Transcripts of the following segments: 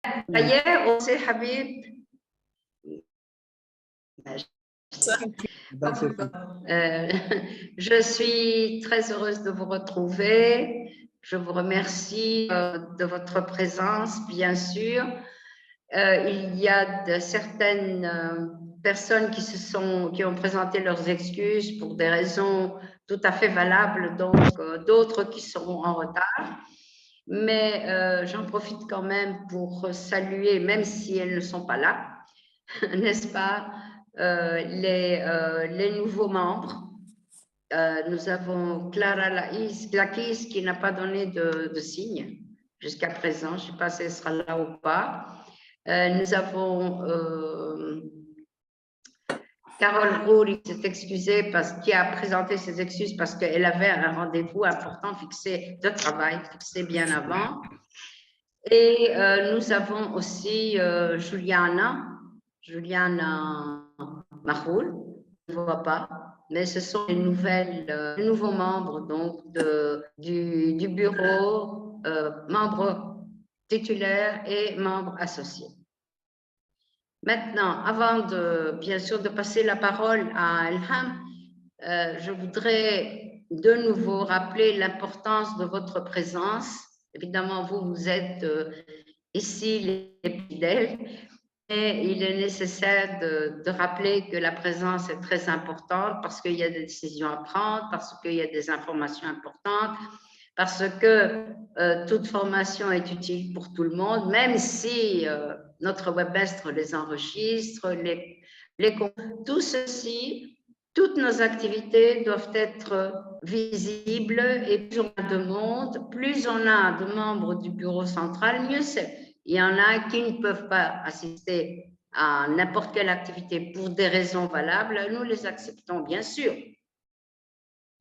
Ça y est, on sait, Habib. Je suis très heureuse de vous retrouver. Je vous remercie de votre présence, bien sûr. Il y a certaines personnes qui ont présenté leurs excuses pour des raisons tout à fait valables, donc d'autres qui seront en retard. Mais j'en profite quand même pour saluer, même si elles ne sont pas là, n'est-ce pas, les nouveaux membres. Nous avons Clara Lakis qui n'a pas donné de signe jusqu'à présent. Je ne sais pas si elle sera là ou pas. Nous avons Carole Roux qui s'est excusée qui a présenté ses excuses parce qu'elle avait un rendez-vous important de travail fixé bien avant. Et nous avons aussi Juliana Mahoul, je ne vois pas, mais ce sont les nouveaux membres donc, du bureau, membres titulaires et membres associés. Maintenant, avant bien sûr de passer la parole à Elham, je voudrais de nouveau rappeler l'importance de votre présence. Évidemment, vous êtes ici les fidèles, mais il est nécessaire de rappeler que la présence est très importante parce qu'il y a des décisions à prendre, parce qu'il y a des informations importantes, parce que toute formation est utile pour tout le monde, même si notre webmestre les enregistre, tout ceci, toutes nos activités doivent être visibles et plus on a de monde, plus on a de membres du bureau central, mieux c'est. Il y en a qui ne peuvent pas assister à n'importe quelle activité pour des raisons valables. Nous les acceptons, bien sûr.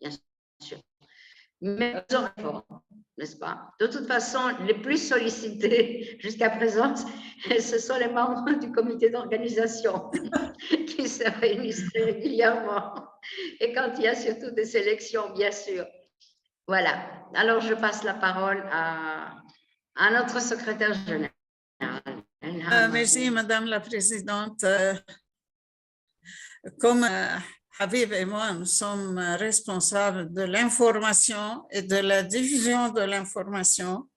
Bien sûr. Mais n'est-ce pas? De toute façon, les plus sollicités jusqu'à présent, ce sont les membres du comité d'organisation qui se réunissent régulièrement. Et quand il y a surtout des sélections, bien sûr. Voilà. Alors, je passe la parole à notre secrétaire général. Merci, Madame la Présidente. Comme Habib et moi, nous sommes responsables de l'information et de la diffusion de l'information.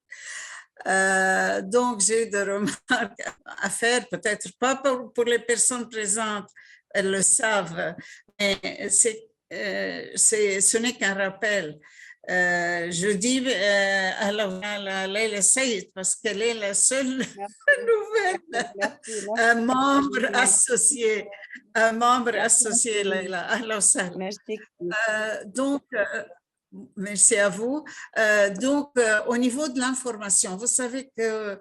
Donc, j'ai des remarques à faire, peut-être pas pour les personnes présentes, elles le savent, mais ce n'est qu'un rappel. Je dis à Leila Saïd parce qu'elle est la seule nouvelle membre associé. Un membre associé, Leila. Alors, ça. Merci. Donc, merci à vous. Donc, au niveau de l'information, vous savez que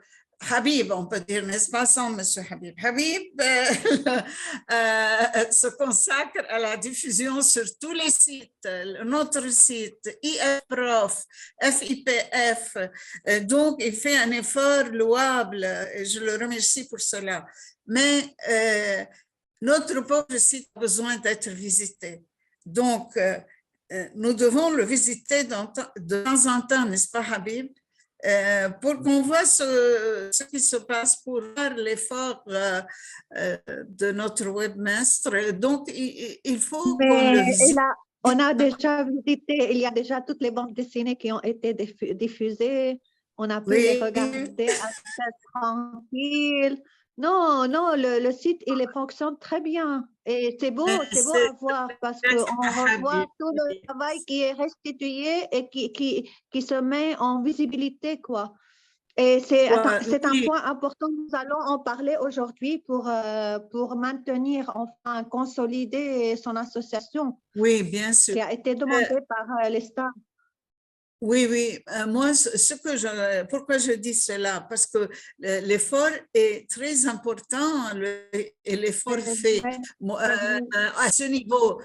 Habib, on peut dire, n'est-ce pas, sans Monsieur Habib. Habib se consacre à la diffusion sur tous les sites, notre site, IFProf, FIPF. Donc, il fait un effort louable et je le remercie pour cela. Mais notre pauvre site a besoin d'être visité. Donc, nous devons le visiter de temps en temps, n'est-ce pas, Habib? Pour qu'on voit ce qui se passe, pour voir l'effort de notre webmestre. Donc, il faut qu'on le visite. On a déjà visité, il y a déjà toutes les bandes dessinées qui ont été diffusées. On a pu les regarder assez tranquille. Non, le site, il fonctionne très bien. Et c'est beau à voir parce qu'on revoit tout le travail qui est restitué et qui se met en visibilité, quoi. Et c'est un point important. Nous allons en parler aujourd'hui pour maintenir, enfin, consolider son association. Oui, bien sûr. Qui a été demandée par les stars. Oui, moi, pourquoi je dis cela? Parce que l'effort est très important et l'effort fait. À ce niveau,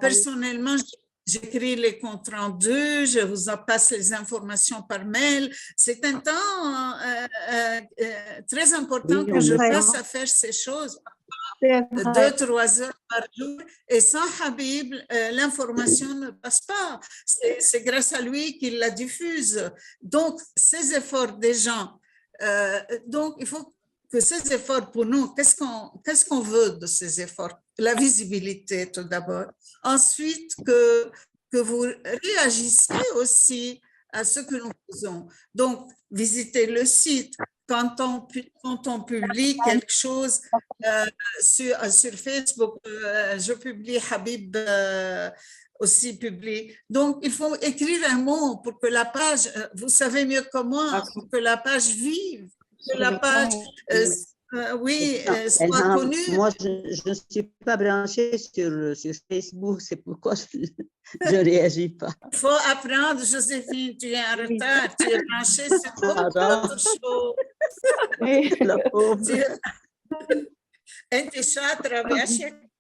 personnellement, j'écris les comptes rendus, je vous en passe les informations par mail. C'est un temps très important que je passe à faire ces choses. 2-3 heures par jour et sans Habib, l'information ne passe pas. C'est grâce à lui qu'il la diffuse. Donc, ces efforts des gens Donc, il faut que ces efforts pour nous, qu'est-ce qu'on veut de ces efforts? La visibilité tout d'abord. Ensuite, que vous réagissiez aussi à ce que nous faisons. Donc, visitez le site. Quand on publie quelque chose sur Facebook, je publie, Habib aussi publie. Donc, il faut écrire un mot pour que la page, vous savez mieux que moi, pour que la page vive, que la page, soit connue. Moi, je ne suis pas branchée sur Facebook, c'est pourquoi je ne réagis pas. Il faut apprendre, Joséphine, tu es en retard, tu es branchée sur beaucoup d'autres choses. La pauvre.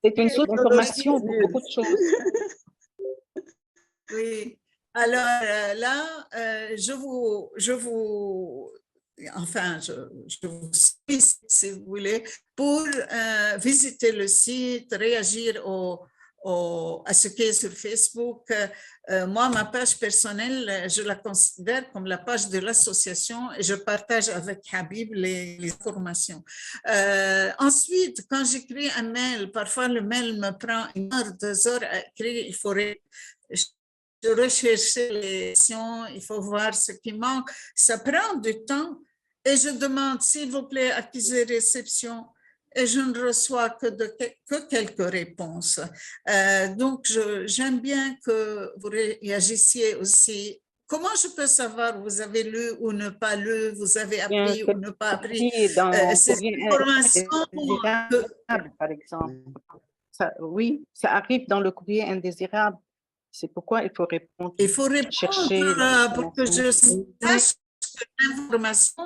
C'est une source d'information pour beaucoup de choses. Oui, alors là, je vous suis, si vous voulez, pour visiter le site, réagir à ce qui est sur Facebook. Moi, ma page personnelle, je la considère comme la page de l'association et je partage avec Habib les informations. Ensuite, quand j'écris un mail, parfois le mail me prend 1 heure, 2 heures à écrire, il faut rechercher les questions, il faut voir ce qui manque. Ça prend du temps et je demande, s'il vous plaît, accusé réception, et je ne reçois que quelques réponses. Donc, j'aime bien que vous réagissiez aussi. Comment je peux savoir, vous avez lu ou ne pas lu, vous avez appris ou ne pas appris ces informations par exemple. Oui, ça arrive dans le courrier indésirable. C'est pourquoi il faut répondre. Il faut répondre pour que je sache que l'information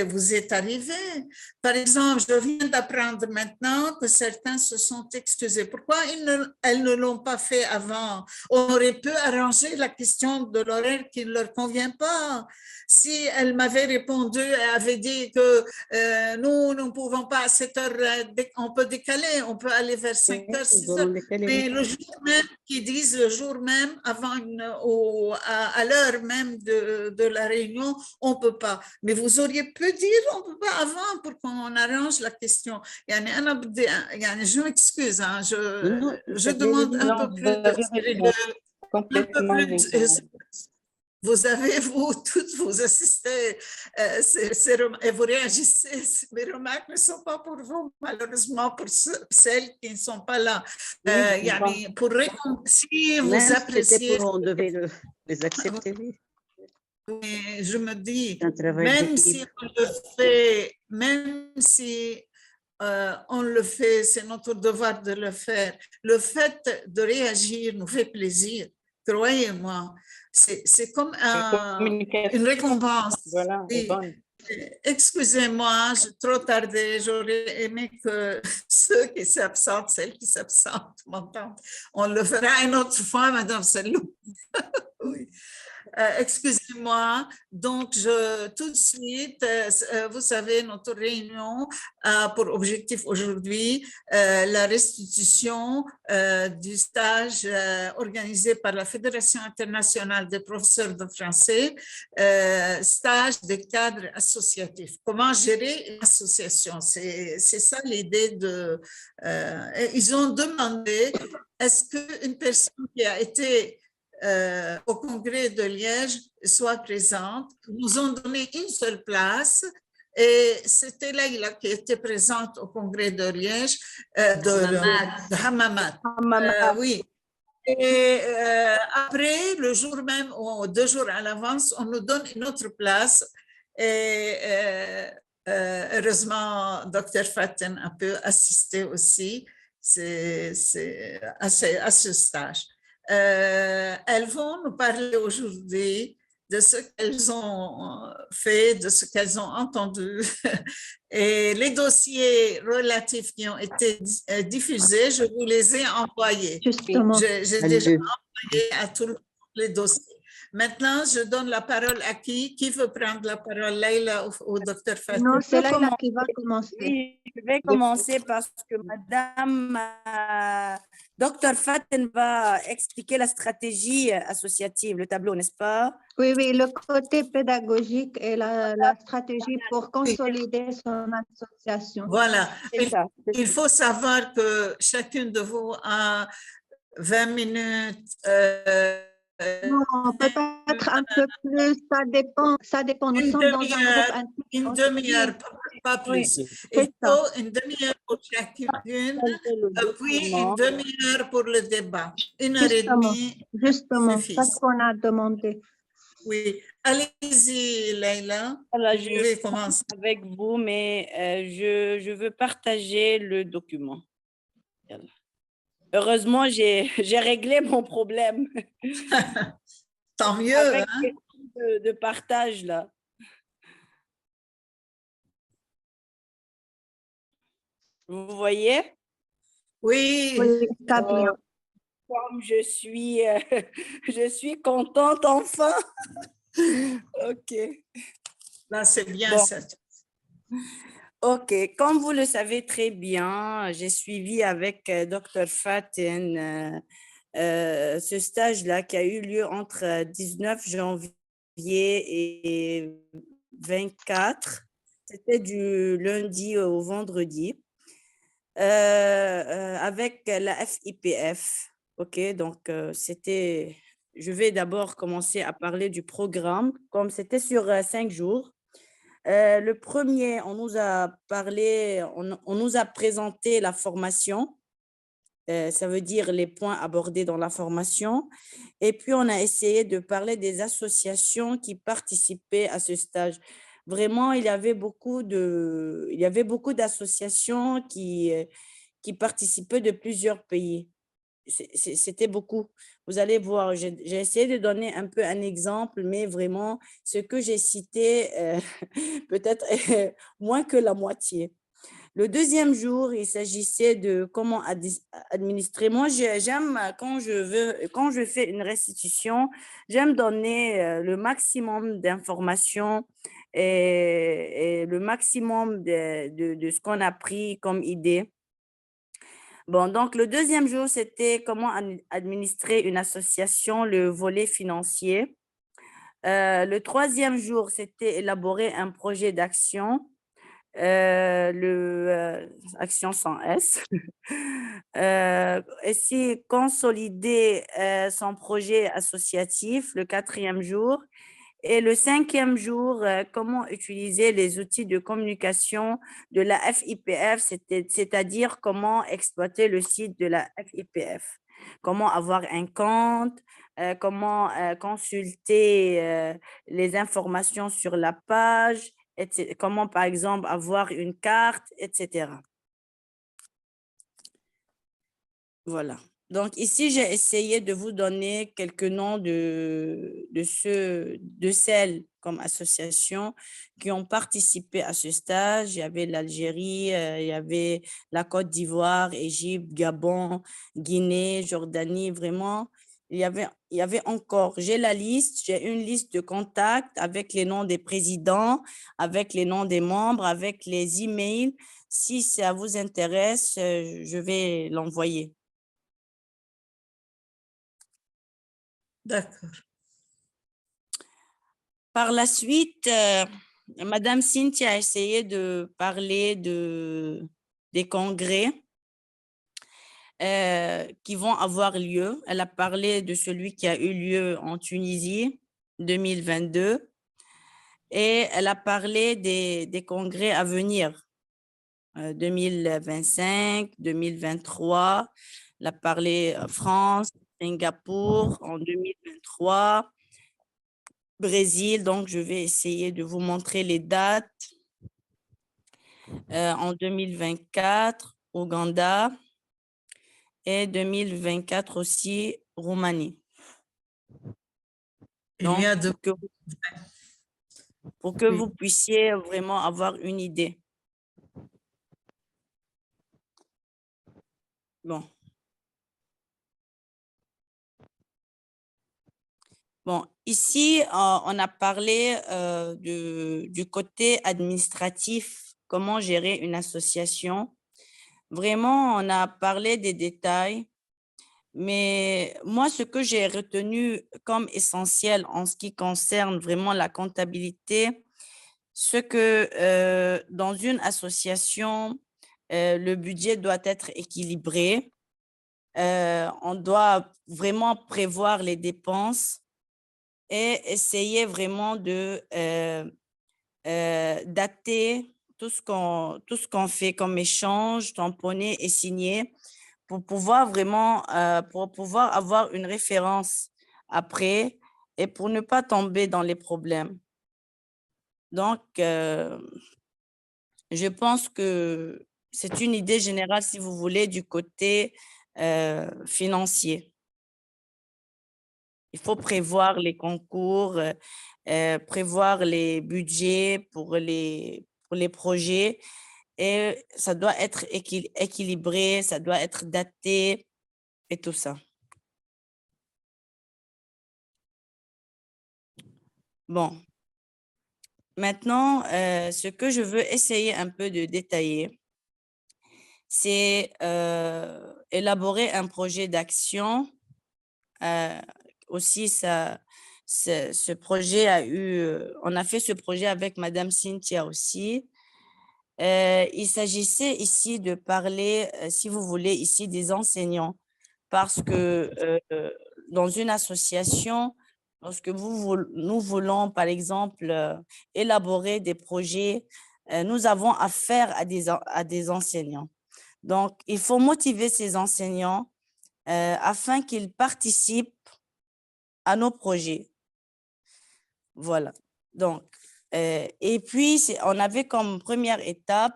vous est arrivée. Par exemple, je viens d'apprendre maintenant que certains se sont excusés. Pourquoi elles ne l'ont pas fait avant? On aurait pu arranger la question de l'horaire qui ne leur convient pas. Si elle m'avait répondu et avait dit que nous ne pouvons pas à 7 heures, on peut décaler, on peut aller vers 5 heures, 6 heures. Mais le jour même, qu'ils disent le jour même, avant à l'heure même de la réunion, on ne peut pas. Mais vous auriez pu dire on ne peut pas avant pour qu'on arrange la question. Je m'excuse, hein, je demande un peu plus. Vous avez, toutes vous assistez et vous réagissez. Mes remarques ne sont pas pour vous, malheureusement, pour celles qui ne sont pas là. Si vous appréciez... On devait les accepter. Mais je me dis, même si on le fait, c'est notre devoir de le faire. Le fait de réagir nous fait plaisir, croyez-moi. C'est comme une récompense. Voilà, excusez-moi, j'ai trop tardé. J'aurais aimé que ceux qui s'absentent, celles qui s'absentent, m'entendent. On le fera une autre fois, Madame Salou. Oui. Excusez-moi, donc tout de suite, vous savez, notre réunion a pour objectif aujourd'hui la restitution du stage organisé par la Fédération internationale des professeurs de français, stage de cadre associatif. Comment gérer une association? C'est ça l'idée de... ils ont demandé, est-ce qu'une personne qui a été au congrès de Liège soit présente. Ils nous ont donné une seule place et c'était Leïla qui était présente au congrès de Liège, de Hammamat. Oui. Et après, le jour même ou 2 jours à l'avance, on nous donne une autre place et heureusement, Dr Faten a pu assister aussi à ce stage. Elles vont nous parler aujourd'hui de ce qu'elles ont fait, de ce qu'elles ont entendu. Et les dossiers relatifs qui ont été diffusés, je vous les ai envoyés. Justement. J'ai déjà envoyé à tous les dossiers. Maintenant, je donne la parole à qui? Qui veut prendre la parole, Leïla ou Dr. Fatih? Non, c'est peux Laila qui va commencer. Oui, je vais commencer parce que Madame Dr. Faten va expliquer la stratégie associative, le tableau, n'est-ce pas? Oui, oui, le côté pédagogique et la stratégie pour consolider son association. Voilà. C'est ça. Il faut savoir que chacune de vous a 20 minutes. Non, peut-être un peu plus, ça dépend. Nous Une sommes dans un groupe demi-heure, intime. une demi-heure, pas plus. Oui, Il c'est ça. faut une demi-heure pour chacune, puis une demi-heure pour le débat. Une heure et Justement, demie justement, suffit. c'est ce qu'on a demandé. Oui. Allez-y, Leïla. Voilà, Vous pouvez commencer. avec vous, mais je veux partager le document. Voilà. Heureusement, j'ai réglé mon problème Tant mieux. avec Hein? de partage là. Vous voyez? Oui. Oui, ça vient. Comme je suis contente enfin. OK. Là, c'est bien Bon. ça. OK, comme vous le savez très bien, j'ai suivi avec Dr. Faten ce stage-là qui a eu lieu entre 19 janvier et 24. C'était du lundi au vendredi avec la FIPF. OK, donc je vais d'abord commencer à parler du programme, comme c'était sur 5 jours. Le premier, on nous a parlé, on nous a présenté la formation, ça veut dire les points abordés dans la formation. Et puis, on a essayé de parler des associations qui participaient à ce stage. Vraiment, il y avait beaucoup d'associations qui participaient de plusieurs pays. C'était beaucoup. Vous allez voir, j'ai essayé de donner un peu un exemple, mais vraiment, ce que j'ai cité, peut-être moins que la moitié. Le deuxième jour, il s'agissait de comment administrer. Moi, j'aime, quand je fais une restitution, j'aime donner le maximum d'informations et le maximum de ce qu'on a pris comme idée. Bon, donc le deuxième jour, c'était comment administrer une association, le volet financier. Le troisième jour, c'était élaborer un projet d'action, action sans S. Essayer consolider son projet associatif, le quatrième jour. Et le cinquième jour, comment utiliser les outils de communication de la FIPF, c'est-à-dire comment exploiter le site de la FIPF, comment avoir un compte, comment consulter les informations sur la page, etc., comment par exemple avoir une carte, etc. Voilà. Donc, ici, j'ai essayé de vous donner quelques noms de celles comme associations qui ont participé à ce stage. Il y avait l'Algérie, il y avait la Côte d'Ivoire, Égypte, Gabon, Guinée, Jordanie, vraiment. Il y avait encore, j'ai une liste de contacts avec les noms des présidents, avec les noms des membres, avec les emails. Si ça vous intéresse, je vais l'envoyer. D'accord. Par la suite, Madame Cynthia a essayé de parler des congrès qui vont avoir lieu. Elle a parlé de celui qui a eu lieu en Tunisie, 2022, et elle a parlé des congrès à venir, 2025, 2023. Elle a parlé France, Singapour en 2023. Brésil, donc je vais essayer de vous montrer les dates. En 2024, Ouganda et 2024 aussi, Roumanie. Donc, pour que vous puissiez vraiment avoir une idée. Bon. Bon, ici, on a parlé du côté administratif, comment gérer une association. Vraiment, on a parlé des détails, mais moi, ce que j'ai retenu comme essentiel en ce qui concerne vraiment la comptabilité, ce que dans une association, le budget doit être équilibré. On doit vraiment prévoir les dépenses et essayer vraiment de dater tout ce qu'on fait comme échange, tamponner et signer pour pouvoir vraiment pour pouvoir avoir une référence après et pour ne pas tomber dans les problèmes. Donc, je pense que c'est une idée générale, si vous voulez, du côté financier. Il faut prévoir les concours, prévoir les budgets pour les projets et ça doit être équilibré, ça doit être daté et tout ça. Bon, maintenant, ce que je veux essayer un peu de détailler, c'est élaborer un projet d'action. Aussi, ce projet on a fait ce projet avec Madame Cynthia aussi. Il s'agissait ici de parler, si vous voulez, ici des enseignants, parce que dans une association, lorsque nous voulons, par exemple, élaborer des projets, nous avons affaire à des enseignants. Donc, il faut motiver ces enseignants afin qu'ils participent à nos projets. Voilà. Donc, et puis, on avait comme première étape,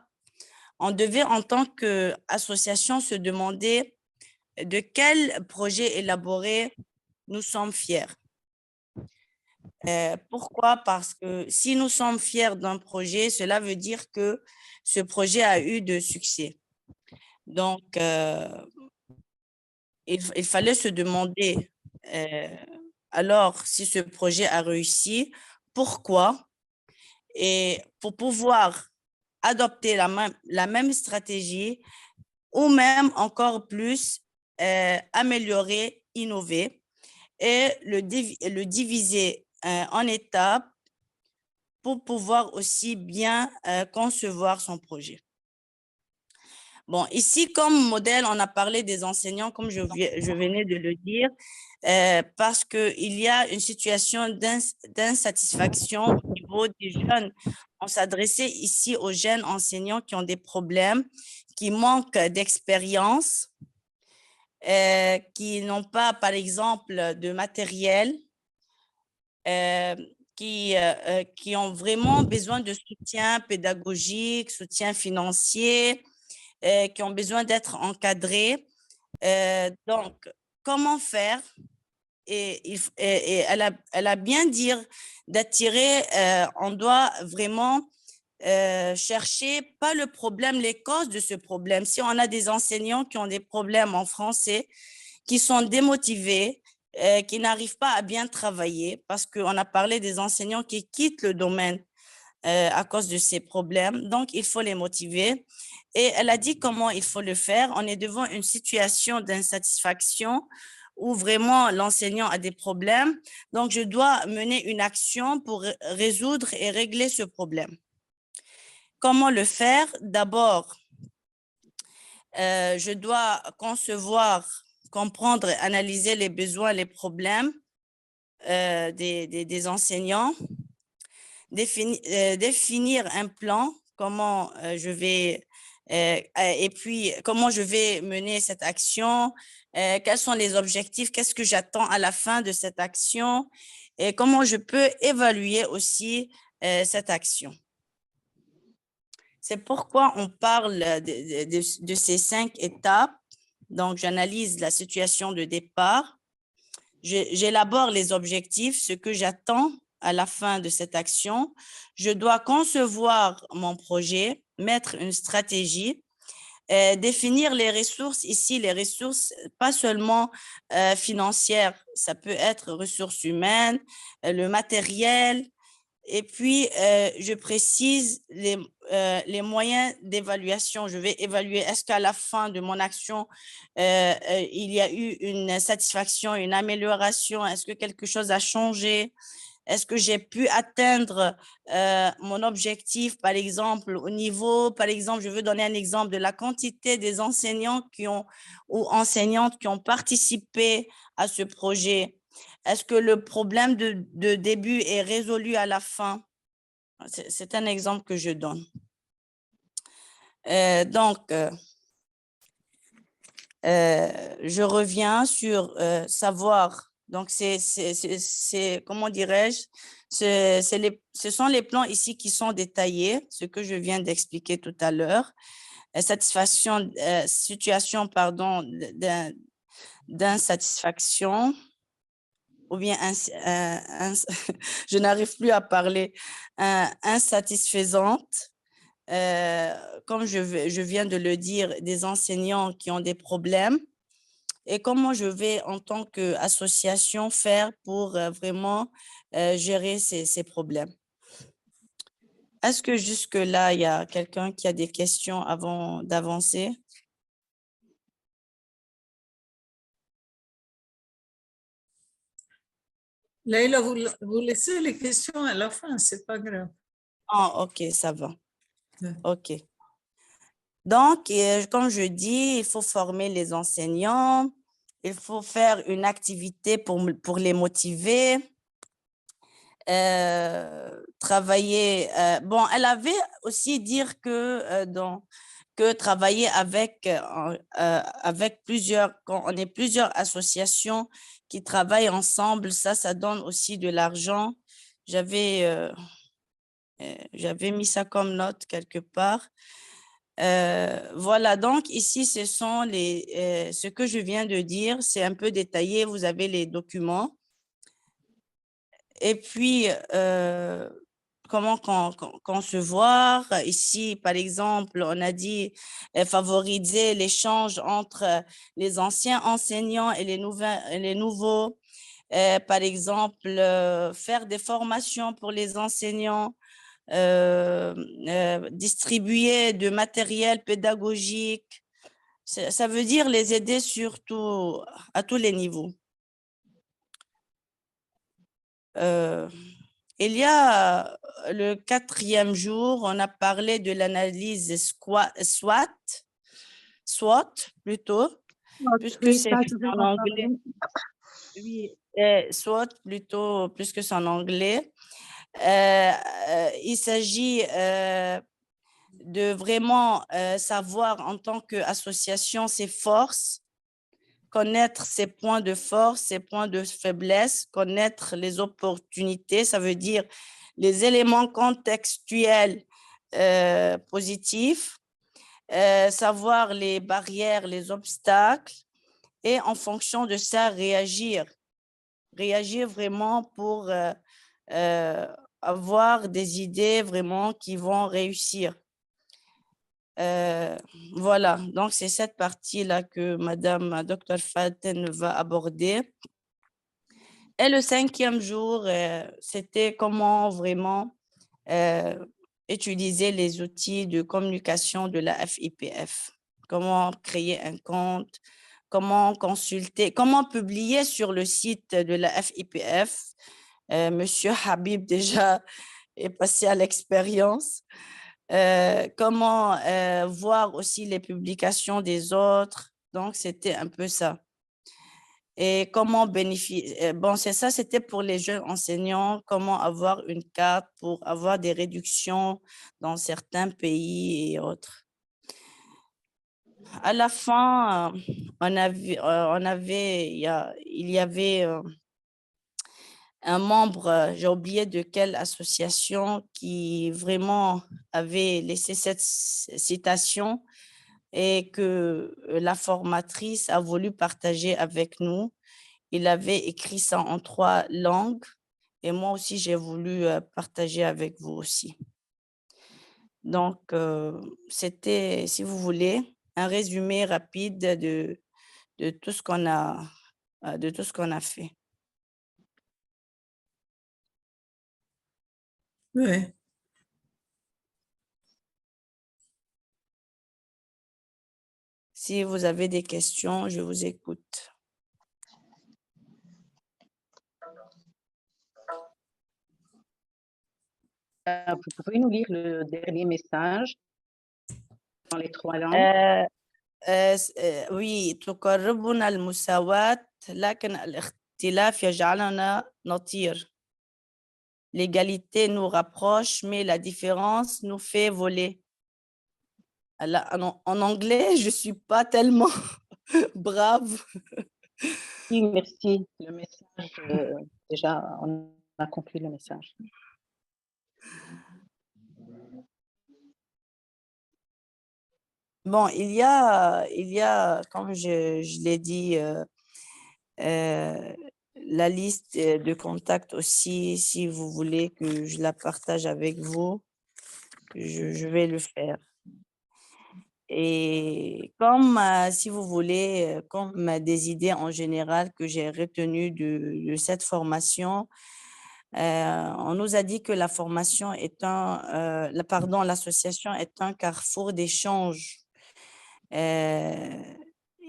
on devait en tant qu'association se demander de quel projet élaboré nous sommes fiers. Pourquoi? Parce que si nous sommes fiers d'un projet, cela veut dire que ce projet a eu de succès. Donc, il fallait se demander, alors, si ce projet a réussi, pourquoi? Et pour pouvoir adopter la même stratégie ou même encore plus améliorer, innover et le diviser en étapes pour pouvoir aussi bien concevoir son projet. Bon, ici, comme modèle, on a parlé des enseignants, comme je venais de le dire, parce qu'il y a une situation d'insatisfaction au niveau des jeunes. On s'adressait ici aux jeunes enseignants qui ont des problèmes, qui manquent d'expérience, qui n'ont pas, par exemple, de matériel, qui ont vraiment besoin de soutien pédagogique, soutien financier, qui ont besoin d'être encadrés. Donc, comment faire? Et elle a bien dit d'attirer, on doit vraiment chercher pas le problème, les causes de ce problème. Si on a des enseignants qui ont des problèmes en français, qui sont démotivés, qui n'arrivent pas à bien travailler, parce qu'on a parlé des enseignants qui quittent le domaine à cause de ces problèmes. Donc, il faut les motiver. Et elle a dit comment il faut le faire. On est devant une situation d'insatisfaction où vraiment l'enseignant a des problèmes. Donc, je dois mener une action pour résoudre et régler ce problème. Comment le faire? D'abord, je dois concevoir, comprendre, analyser les besoins, les problèmes des enseignants, définir un plan, comment je vais, et puis comment je vais mener cette action, quels sont les objectifs, qu'est-ce que j'attends à la fin de cette action et comment je peux évaluer aussi cette action. C'est pourquoi on parle de ces 5 étapes. Donc, j'analyse la situation de départ, j'élabore les objectifs, ce que j'attends à la fin de cette action. Je dois concevoir mon projet, mettre une stratégie, définir les ressources ici, les ressources pas seulement financières, ça peut être ressources humaines, le matériel, et puis je précise les moyens d'évaluation. Je vais évaluer, est-ce qu'à la fin de mon action, il y a eu une satisfaction, une amélioration, est-ce que quelque chose a changé? Est-ce que j'ai pu atteindre mon objectif, par exemple, au niveau, par exemple, je veux donner un exemple de la quantité des enseignants ou enseignantes qui ont participé à ce projet. Est-ce que le problème de début est résolu à la fin? C'est un exemple que je donne. Je reviens sur savoir. Donc, comment dirais-je, ce sont les plans ici qui sont détaillés, ce que je viens d'expliquer tout à l'heure. Situation, pardon, d'insatisfaction, ou bien je n'arrive plus à parler, insatisfaisante. Comme je viens de le dire, des enseignants qui ont des problèmes, et comment je vais, en tant qu'association, faire pour vraiment gérer ces problèmes. Est-ce que jusque-là, il y a quelqu'un qui a des questions avant d'avancer? Leïla, vous laissez les questions à la fin, c'est pas grave. Ah, ok, ça va. Ouais. Ok. Donc, comme je dis, il faut former les enseignants, il faut faire une activité pour les motiver, travailler. Bon, elle avait aussi dire que travailler avec plusieurs, quand on est plusieurs associations qui travaillent ensemble, ça donne aussi de l'argent. J'avais mis ça comme note quelque part. Voilà, donc ici, ce sont ce que je viens de dire, c'est un peu détaillé, vous avez les documents. Et puis, comment concevoir? Ici, par exemple, on a dit favoriser l'échange entre les anciens enseignants et les nouveaux. Par exemple, faire des formations pour les enseignants, distribuer de matériel pédagogique. Ça veut dire les aider surtout à tous les niveaux. Il y a le 4e jour, on a parlé de l'analyse SWOT plutôt, puisque c'est en anglais. Oui, SWOT plutôt, puisque c'est en anglais. Il s'agit de vraiment savoir en tant qu'association ses forces, connaître ses points de force, ses points de faiblesse, connaître les opportunités, ça veut dire les éléments contextuels positifs, savoir les barrières, les obstacles, et en fonction de ça, réagir vraiment pour avoir des idées vraiment qui vont réussir. Voilà, donc c'est cette partie-là que Madame Dr Faten va aborder. Et le 5e jour, c'était comment vraiment utiliser les outils de communication de la FIPF, comment créer un compte, comment consulter, comment publier sur le site de la FIPF. Monsieur Habib déjà est passé à l'expérience. Comment voir aussi les publications des autres. Donc, c'était un peu ça. Et comment bénéficier. Bon, c'est ça, c'était pour les jeunes enseignants, comment avoir une carte pour avoir des réductions dans certains pays et autres. À la fin, il y avait un membre, j'ai oublié de quelle association, qui vraiment avait laissé cette citation et que la formatrice a voulu partager avec nous. Il avait écrit ça en 3 langues et moi aussi, j'ai voulu partager avec vous aussi. Donc, c'était, si vous voulez, un résumé rapide de tout ce qu'on a fait. Oui. Si vous avez des questions, je vous écoute. Vous pouvez nous lire le dernier message dans les 3 langues? Oui تقربنا المساواة لكن الاختلاف يجعلنا نطير. L'égalité nous rapproche, mais la différence nous fait voler. En anglais, je ne suis pas tellement brave. Oui, merci. Le message, déjà, on a compris le message. Bon, il y a, comme je l'ai dit, la liste de contacts aussi, si vous voulez que je la partage avec vous, je vais le faire. Et comme, si vous voulez, comme des idées en général que j'ai retenues de cette formation, on nous a dit que la formation est l'association est un carrefour d'échange.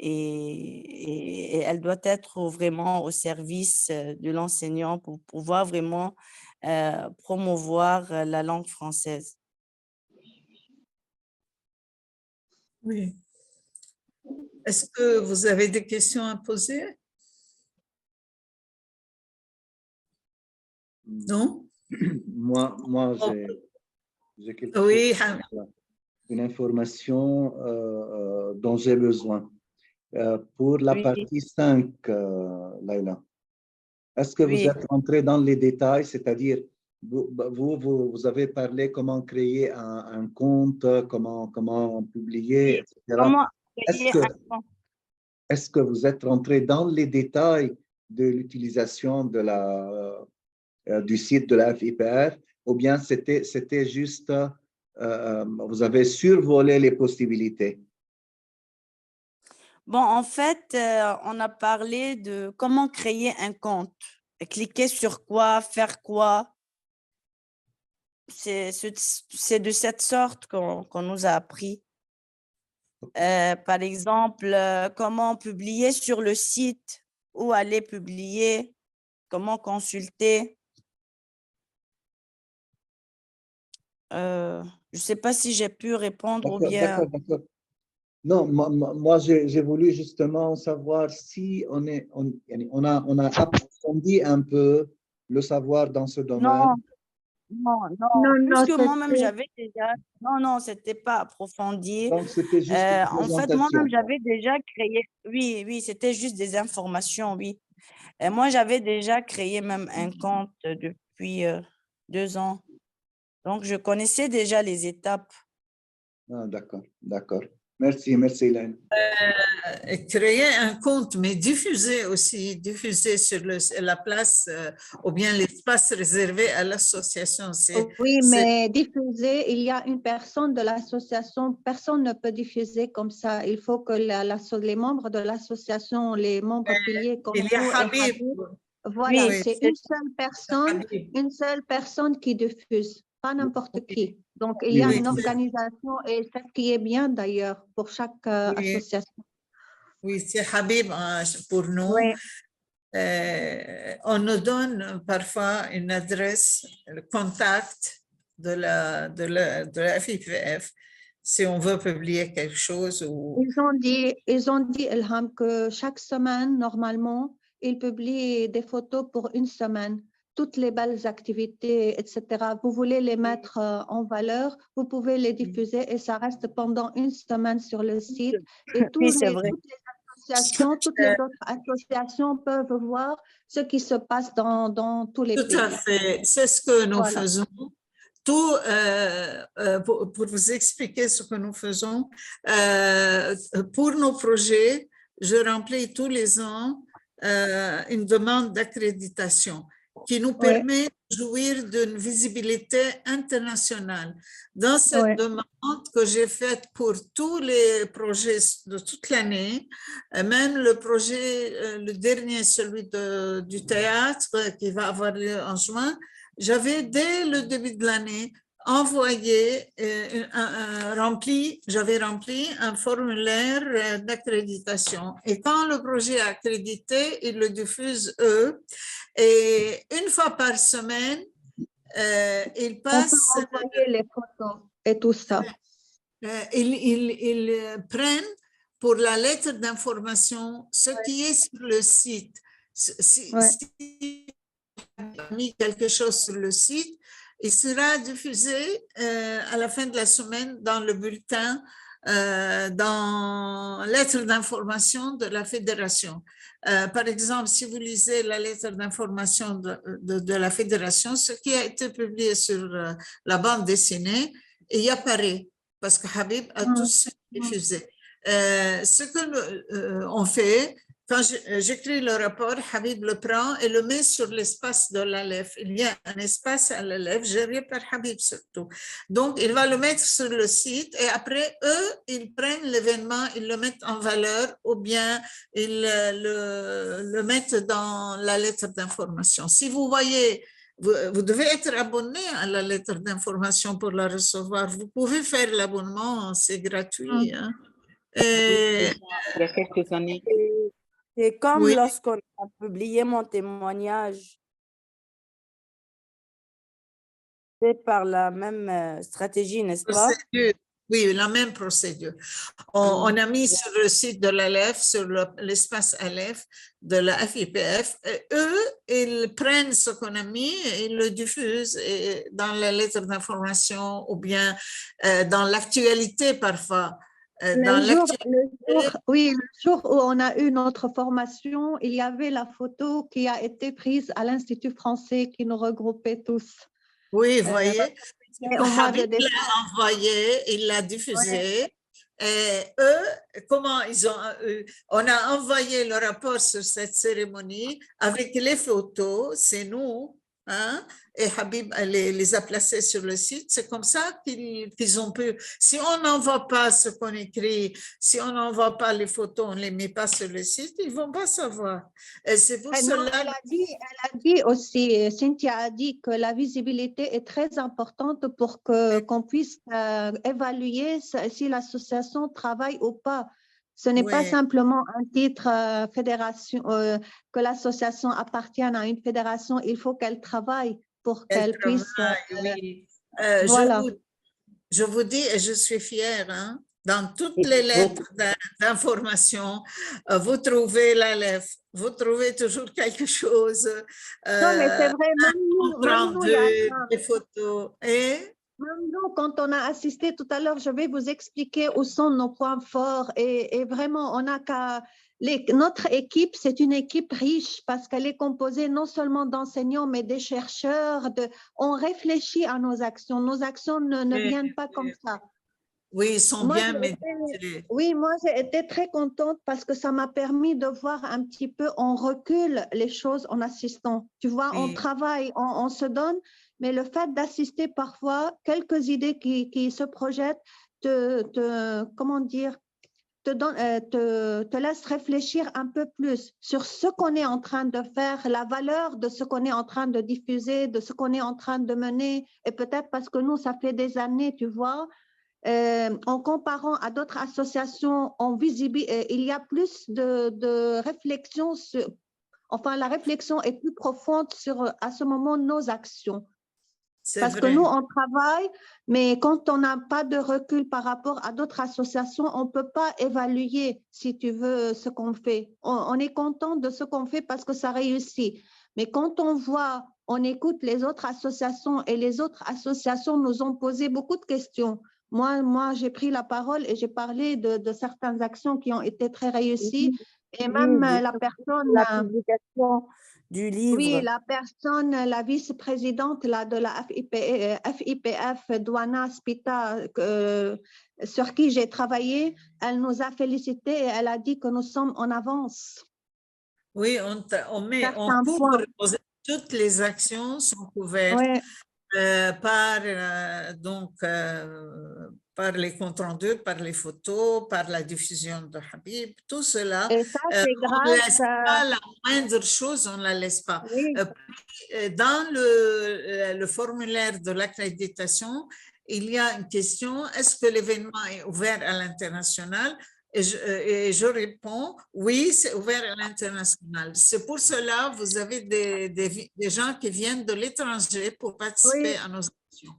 Et elle doit être vraiment au service de l'enseignant pour pouvoir vraiment promouvoir la langue française. Oui. Est-ce que vous avez des questions à poser? Non? Moi j'ai quelque Oui, chose, une information dont j'ai besoin. Pour la Oui. partie 5, Laila, est-ce que vous Oui. êtes entré dans les détails, c'est-à-dire vous avez parlé comment créer un compte, comment publier, etc. Comment créer un compte? Est-ce que vous êtes rentré dans les détails de l'utilisation du site de la FIPR, ou bien c'était juste, vous avez survolé les possibilités? Bon, en fait, on a parlé de comment créer un compte. Cliquer sur quoi, faire quoi. C'est de cette sorte qu'on nous a appris. Par exemple, comment publier sur le site, où aller publier, comment consulter. Je ne sais pas si j'ai pu répondre ou bien… D'accord. Non, moi j'ai voulu justement savoir si on a approfondi un peu le savoir dans ce domaine. Non, puisque moi-même j'avais déjà… Non, ce n'était pas approfondi. Donc c'était juste une En fait, présentation. moi-même j'avais déjà créé… Oui, c'était juste des informations, oui. Et moi, j'avais déjà créé même un compte depuis 2 ans. Donc, je connaissais déjà les étapes. Ah, d'accord. Merci, Hélène. créer un compte, mais diffuser sur la place ou bien l'espace réservé à l'association. Oui, mais diffuser, il y a une personne de l'association, personne ne peut diffuser comme ça. Il faut que les membres de l'association, les membres piliers comme il y a vous et Habib. voilà, Oui, c'est une seule personne qui diffuse, pas n'importe qui. Donc, il y a une organisation et c'est ce qui est bien d'ailleurs pour chaque association. Oui, c'est Habib pour nous. Oui. On nous donne parfois une adresse, le contact de la FIPF si on veut publier quelque chose. Ils ont dit, Ilham, que chaque semaine, normalement, ils publient des photos pour une semaine. Toutes les belles activités, etc. Vous voulez les mettre en valeur, vous pouvez les diffuser et ça reste pendant une semaine sur le site. Et toutes les autres associations peuvent voir ce qui se passe dans tous les pays. Tout à fait, c'est ce que nous faisons. Tout, pour vous expliquer ce que nous faisons, pour nos projets, je remplis tous les ans une demande d'accréditation. qui nous permet de jouir d'une visibilité internationale. Dans cette demande que j'ai faite pour tous les projets de toute l'année, même le projet, le dernier, celui du théâtre qui va avoir lieu en juin, j'avais dès le début de l'année envoyé, j'avais rempli un formulaire d'accréditation. Et quand le projet est accrédité, ils le diffusent eux. Et une fois par semaine, ils passent. On peut envoyer les photos et tout ça. Ils prennent pour la lettre d'information ce qui est sur le site. Si on a mis quelque chose sur le site, il sera diffusé à la fin de la semaine dans le bulletin, dans lettre d'information de la fédération. Par exemple, si vous lisez la lettre d'information de la fédération, ce qui a été publié sur la bande dessinée, il y apparaît parce que Habib a tous diffusé. Ce que on fait, quand j'écris le rapport, Habib le prend et le met sur l'espace de l'ALEF. Il y a un espace à l'ALEF géré par Habib surtout. Donc, il va le mettre sur le site et après, eux, ils prennent l'événement, ils le mettent en valeur ou bien ils le mettent dans la lettre d'information. Si vous voyez, vous devez être abonné à la lettre d'information pour la recevoir. Vous pouvez faire l'abonnement, c'est gratuit. Hein. Et, il y a quelques années. C'est comme Oui. lorsqu'on a publié mon témoignage. C'est par la même stratégie, n'est-ce pas? procédure. Oui, la même procédure. On a mis sur le site de l'ALEF, sur l'espace ALEF de la FIPF, et eux, ils prennent ce qu'on a mis et ils le diffusent dans la lettre d'information ou bien dans l'actualité parfois. Dans Le jour où on a eu notre formation, il y avait la photo qui a été prise à l'Institut français qui nous regroupait tous. Oui, vous voyez, Habib l'a envoyé, il l'a diffusé. Et eux, comment ils ont, on a envoyé le rapport sur cette cérémonie avec les photos, c'est nous, hein, et Habib les a placés sur le site. C'est comme ça qu'ils ont pu. Si on n'envoie pas ce qu'on écrit, si on n'envoie pas les photos, on ne les met pas sur le site, ils ne vont pas savoir. Et c'est pour cela. Elle a dit aussi, Cynthia a dit que la visibilité est très importante pour qu'on puisse évaluer si l'association travaille ou pas. Ce n'est pas simplement un titre fédération, que l'association appartienne à une fédération, il faut qu'elle travaille pour qu'elle puisse… Voilà. Je vous dis, et je suis fière, hein, dans toutes les lettres d'information, vous trouvez l'ALEF, vous trouvez toujours quelque chose. Non, mais c'est vrai, même nous, des photos. Et même nous, quand on a assisté tout à l'heure, je vais vous expliquer où sont nos points forts et vraiment, on a qu'à… Notre équipe, c'est une équipe riche parce qu'elle est composée non seulement d'enseignants, mais des chercheurs. On réfléchit à nos actions. Nos actions ne viennent pas comme ça. Oui, ils sont bien maîtrisés. Oui, moi, j'ai été très contente parce que ça m'a permis de voir un petit peu en recul les choses en assistant. Tu vois, on travaille, on se donne, mais le fait d'assister parfois, quelques idées qui se projettent, comment dire, te laisse réfléchir un peu plus sur ce qu'on est en train de faire, la valeur de ce qu'on est en train de diffuser, de ce qu'on est en train de mener. Et peut-être parce que nous, ça fait des années, tu vois, en comparant à d'autres associations, il y a plus de réflexion enfin, la réflexion est plus profonde sur, à ce moment, nos actions. Parce que nous, on travaille, mais quand on n'a pas de recul par rapport à d'autres associations, on ne peut pas évaluer, si tu veux, ce qu'on fait. On est content de ce qu'on fait parce que ça réussit. Mais quand on voit, on écoute les autres associations et les autres associations nous ont posé beaucoup de questions. Moi j'ai pris la parole et j'ai parlé de certaines actions qui ont été très réussies. Et même la personne… La publication du livre. Oui, la personne, la vice-présidente de la FIPF, Douana Spita, sur qui j'ai travaillé, elle nous a félicité et elle a dit que nous sommes en avance. Oui, on couvre toutes les actions sont couvertes Ouais. par les comptes rendus, par les photos, par la diffusion de Habib, tout cela. Et ça, c'est On ne laisse grâce pas la moindre chose, on ne la laisse pas. oui. Dans le formulaire de l'accréditation, il y a une question, est-ce que l'événement est ouvert à l'international? Et je réponds, oui, c'est ouvert à l'international. C'est pour cela que vous avez des gens qui viennent de l'étranger pour participer à nos actions.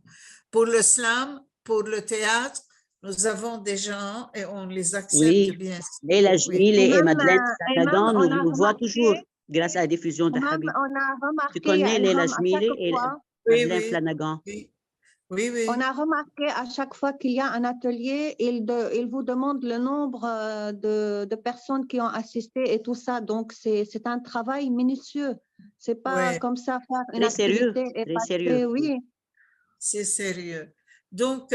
Pour le slam, pour le théâtre, nous avons des gens et on les accepte Oui, bien. et la Jmile et même, Madeleine et même, Flanagan, on a nous voient remarqué, toujours grâce à la diffusion de même, Habib. on a Tu remarqué, connais Leila Elham, à Jmile chaque et fois, Madeleine Flanagan. Oui, oui. on a remarqué à chaque fois qu'il y a un atelier, il vous demande le nombre de personnes qui ont assisté et tout ça. Donc, c'est un travail minutieux. C'est pas Ouais. comme ça faire une Très sérieux, activité et très passer, sérieux. oui. C'est sérieux. Donc,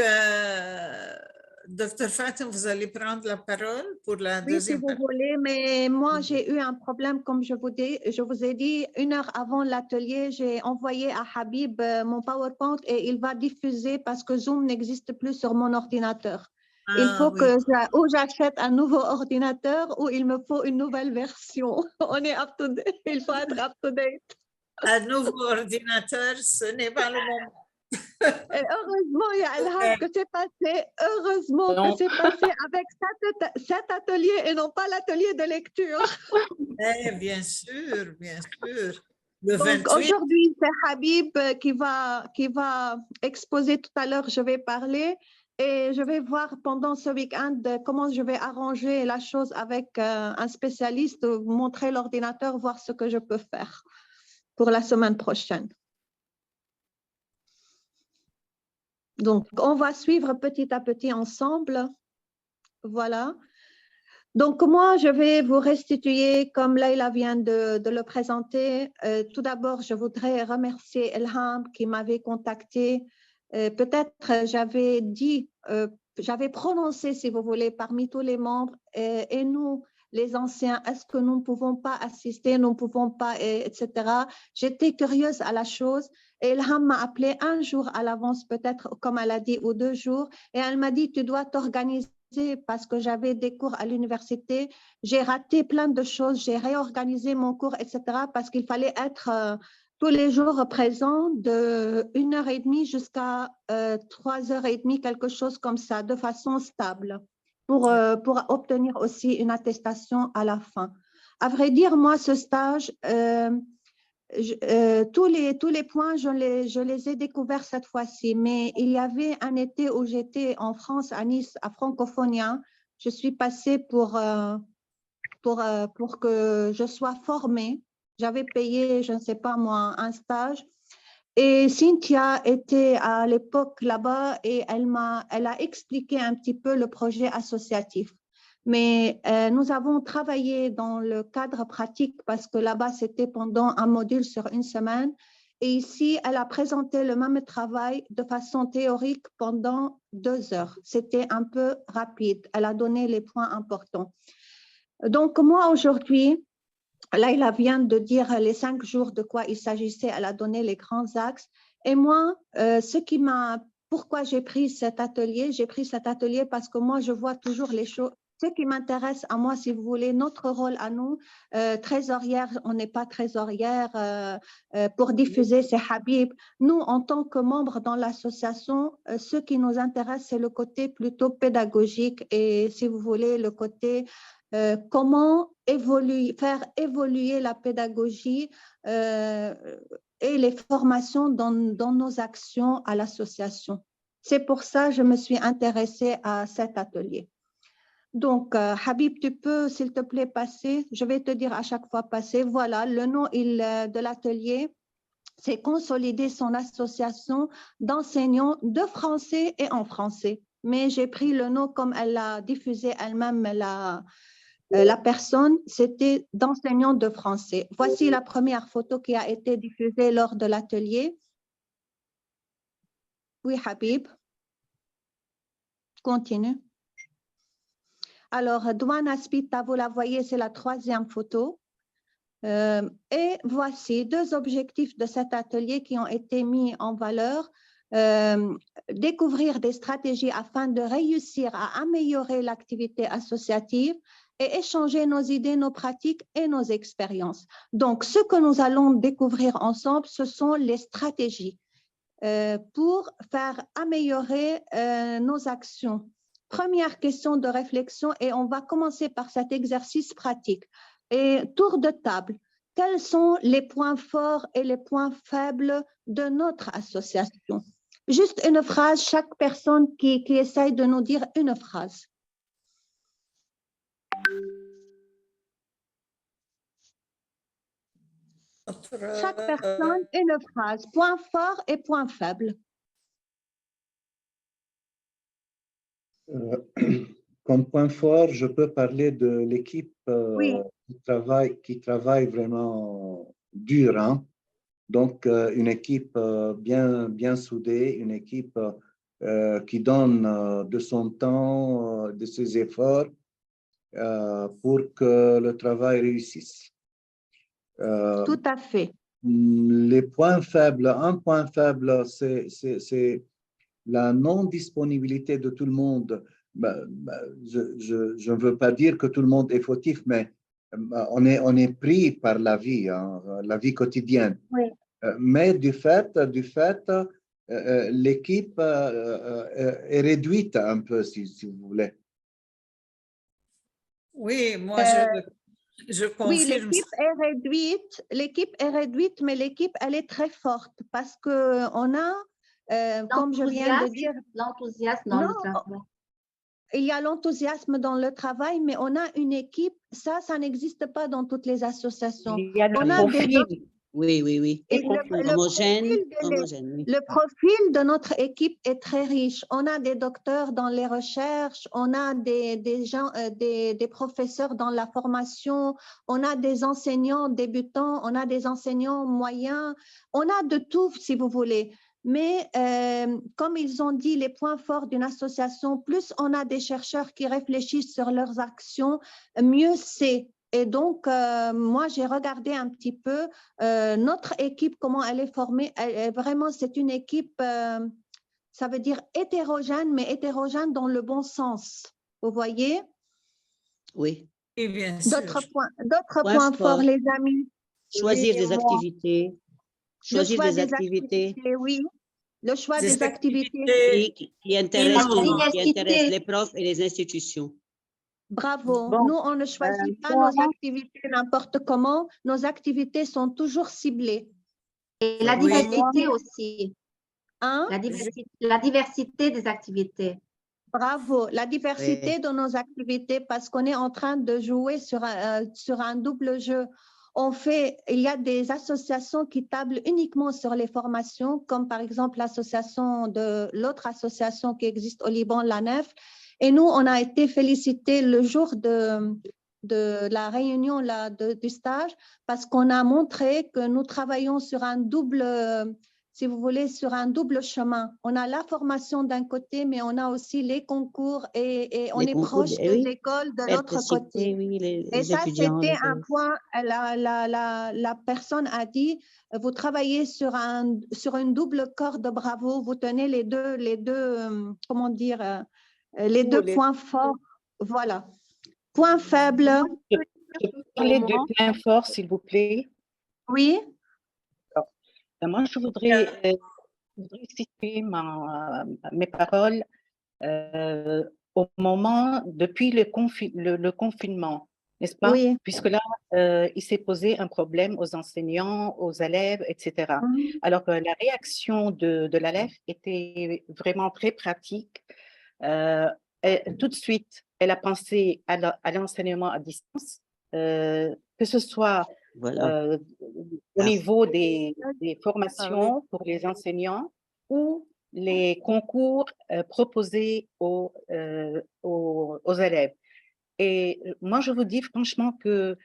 Dr. Fatim, vous allez prendre la parole pour la Oui, si deuxième vous partie. voulez, mais moi, j'ai eu un problème, comme je vous ai dit, 1 heure avant l'atelier, j'ai envoyé à Habib mon PowerPoint et il va diffuser parce que Zoom n'existe plus sur mon ordinateur. Il faut oui. que ou j'achète un nouveau ordinateur ou il me faut une nouvelle version. On est up to date. Il faut être up to date. Un nouveau ordinateur, ce n'est pas le moment. Et heureusement, il y a Elham que c'est passé. Heureusement que c'est passé avec cet atelier et non pas l'atelier de lecture. Bien sûr, bien sûr. Le Donc 28. aujourd'hui, c'est Habib qui va exposer tout à l'heure. Je vais parler et je vais voir pendant ce week-end comment je vais arranger la chose avec un spécialiste, montrer l'ordinateur, voir ce que je peux faire pour la semaine prochaine. Donc, on va suivre petit à petit ensemble. Voilà. Donc, moi, je vais vous restituer, comme Leila vient de le présenter. Tout d'abord, je voudrais remercier Elham qui m'avait contacté. Peut-être j'avais dit, j'avais prononcé, si vous voulez, parmi tous les membres, et nous, les anciens, est-ce que nous ne pouvons pas assister, nous ne pouvons pas, etc. J'étais curieuse à la chose. Et Elham m'a appelé un jour à l'avance, peut-être, comme elle a dit, ou 2 jours, et elle m'a dit, tu dois t'organiser parce que j'avais des cours à l'université. J'ai raté plein de choses, j'ai réorganisé mon cours, etc. parce qu'il fallait être tous les jours présent de 1h30 jusqu'à 3h30, quelque chose comme ça, de façon stable, pour obtenir aussi une attestation à la fin. À vrai dire, moi, ce stage, tous les points, je les ai découverts cette fois-ci, mais il y avait un été où j'étais en France, à Nice, à Francophonia. Je suis passée pour que je sois formée. J'avais payé, je ne sais pas moi, un stage. Et Cynthia était à l'époque là-bas et elle a expliqué un petit peu le projet associatif. Mais nous avons travaillé dans le cadre pratique parce que là-bas, c'était pendant un module sur 1 semaine. Et ici, elle a présenté le même travail de façon théorique pendant 2 heures. C'était un peu rapide. Elle a donné les points importants. Donc, moi, aujourd'hui, Leila vient de dire les 5 jours de quoi il s'agissait. Elle a donné les grands axes. Et moi, pourquoi j'ai pris cet atelier? J'ai pris cet atelier parce que moi, je vois toujours les choses. Ce qui m'intéresse à moi, si vous voulez, notre rôle à nous, trésorière, on n'est pas trésorière pour diffuser, c'est Habib. Nous, en tant que membres dans l'association, ce qui nous intéresse, c'est le côté plutôt pédagogique et, si vous voulez, le côté comment faire évoluer la pédagogie et les formations dans nos actions à l'association. C'est pour ça que je me suis intéressée à cet atelier. Donc, Habib, tu peux, s'il te plaît, passer. Je vais te dire à chaque fois passer. Voilà, le nom de l'atelier, c'est consolider son association d'enseignants de français et en français. Mais j'ai pris le nom comme elle l'a diffusé elle-même, la personne, c'était d'enseignants de français. Voici la première photo qui a été diffusée lors de l'atelier. Oui, Habib. Continue. Alors, Douane Aspita, vous la voyez, c'est la 3e photo. Et voici 2 objectifs de cet atelier qui ont été mis en valeur. Découvrir des stratégies afin de réussir à améliorer l'activité associative et échanger nos idées, nos pratiques et nos expériences. Donc, ce que nous allons découvrir ensemble, ce sont les stratégies pour faire améliorer nos actions. Première question de réflexion et on va commencer par cet exercice pratique. Et tour de table, quels sont les points forts et les points faibles de notre association? Juste une phrase, chaque personne qui essaye de nous dire une phrase. Chaque personne, une phrase, point fort et point faible. Comme point fort, je peux parler de l'équipe Oui. qui travaille vraiment dur, hein. Donc, une équipe bien soudée, une équipe qui donne de son temps, de ses efforts pour que le travail réussisse. Tout à fait. Les points faibles, un point faible, c'est la non-disponibilité de tout le monde. Je ne veux pas dire que tout le monde est fautif, mais on est pris par la vie, hein, la vie quotidienne. Oui. Mais du fait, l'équipe est réduite un peu, si vous voulez. Oui, moi, je Oui, confirme. l'équipe est réduite, mais l'équipe, elle est très forte parce qu'on a, comme je viens de dire… L'enthousiasme dans le travail. Il y a l'enthousiasme dans le travail, mais on a une équipe, ça n'existe pas dans toutes les associations. Il y a le On a profil. Oui. Et Homogène, oui. Le profil de notre équipe est très riche. On a des docteurs dans les recherches, on a des gens, des professeurs dans la formation, on a des enseignants débutants, on a des enseignants moyens, on a de tout si vous voulez. Mais comme ils ont dit, les points forts d'une association, plus on a des chercheurs qui réfléchissent sur leurs actions, mieux c'est. Et donc, moi, j'ai regardé un petit peu notre équipe, comment elle est formée. Vraiment, c'est une équipe, ça veut dire hétérogène, mais hétérogène dans le bon sens. Vous voyez? Oui. Et bien sûr. D'autres points forts, les amis. Choisir des activités. Choisir des activités. Oui. Le choix des activités. Qui intéressent les profs et les institutions. Bravo. Bon, Nous, on ne choisit pas nos activités n'importe comment. Nos activités sont toujours ciblées. Et la diversité aussi. Hein? La diversité des activités. Bravo. La diversité de nos activités parce qu'on est en train de jouer sur un double jeu. Il y a des associations qui tablent uniquement sur les formations, comme par exemple l'autre association qui existe au Liban, la NEF. Et nous, on a été félicités le jour de la réunion du stage parce qu'on a montré que nous travaillons sur un double, si vous voulez, sur un double chemin. On a la formation d'un côté, mais on a aussi les concours et on est proche des écoles de l'autre côté. Oui, et ça, c'était un point, la personne a dit, vous travaillez sur une double corde, bravo, vous tenez les deux comment dire, les deux points forts. Voilà. Point faible. Je peux parler de points forts, s'il vous plaît? Oui. Moi, je voudrais situer mes paroles au moment, depuis le confinement, n'est-ce pas? Oui. Puisque là, il s'est posé un problème aux enseignants, aux élèves, etc. Alors que la réaction de l'ALEF était vraiment très pratique. Tout de suite, elle a pensé à l'enseignement à distance, que ce soit au niveau des formations pour les enseignants ou les concours proposés aux élèves. Et moi, je vous dis franchement que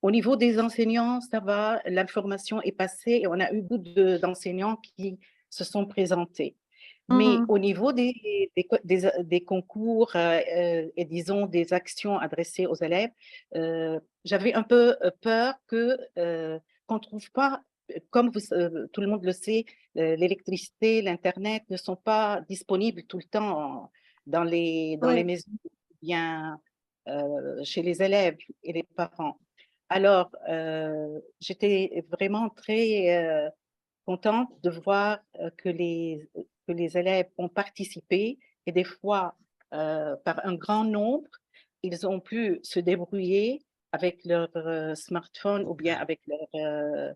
au niveau des enseignants, ça va, l'information est passée et on a eu beaucoup d'enseignants qui se sont présentés. Mais Mhm. au niveau des concours et disons des actions adressées aux élèves, j'avais un peu peur qu'on ne trouve pas, comme tout le monde le sait, l'électricité, l'Internet ne sont pas disponibles tout le temps dans les Oui, maisons, ou bien chez les élèves et les parents. Alors, j'étais vraiment très contente de voir que les élèves ont participé et des fois, par un grand nombre, ils ont pu se débrouiller avec leur smartphone ou bien avec leur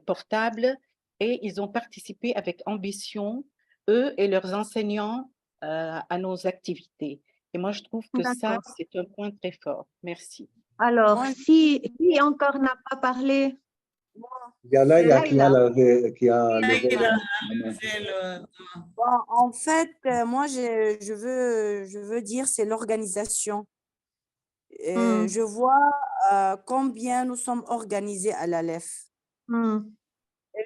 portable et ils ont participé avec ambition, eux et leurs enseignants, à nos activités. Et moi, je trouve que ça, d'accord. c'est un point très fort. Merci. Alors, Moi, si encore n'a pas parlé, Il y a Laïla qui a, Laïla. qui a levé Il a la main. levé le- bon, en fait, moi, je veux dire, c'est l'organisation. Hmm, Je vois combien nous sommes organisés à l'ALEF. hmm, Et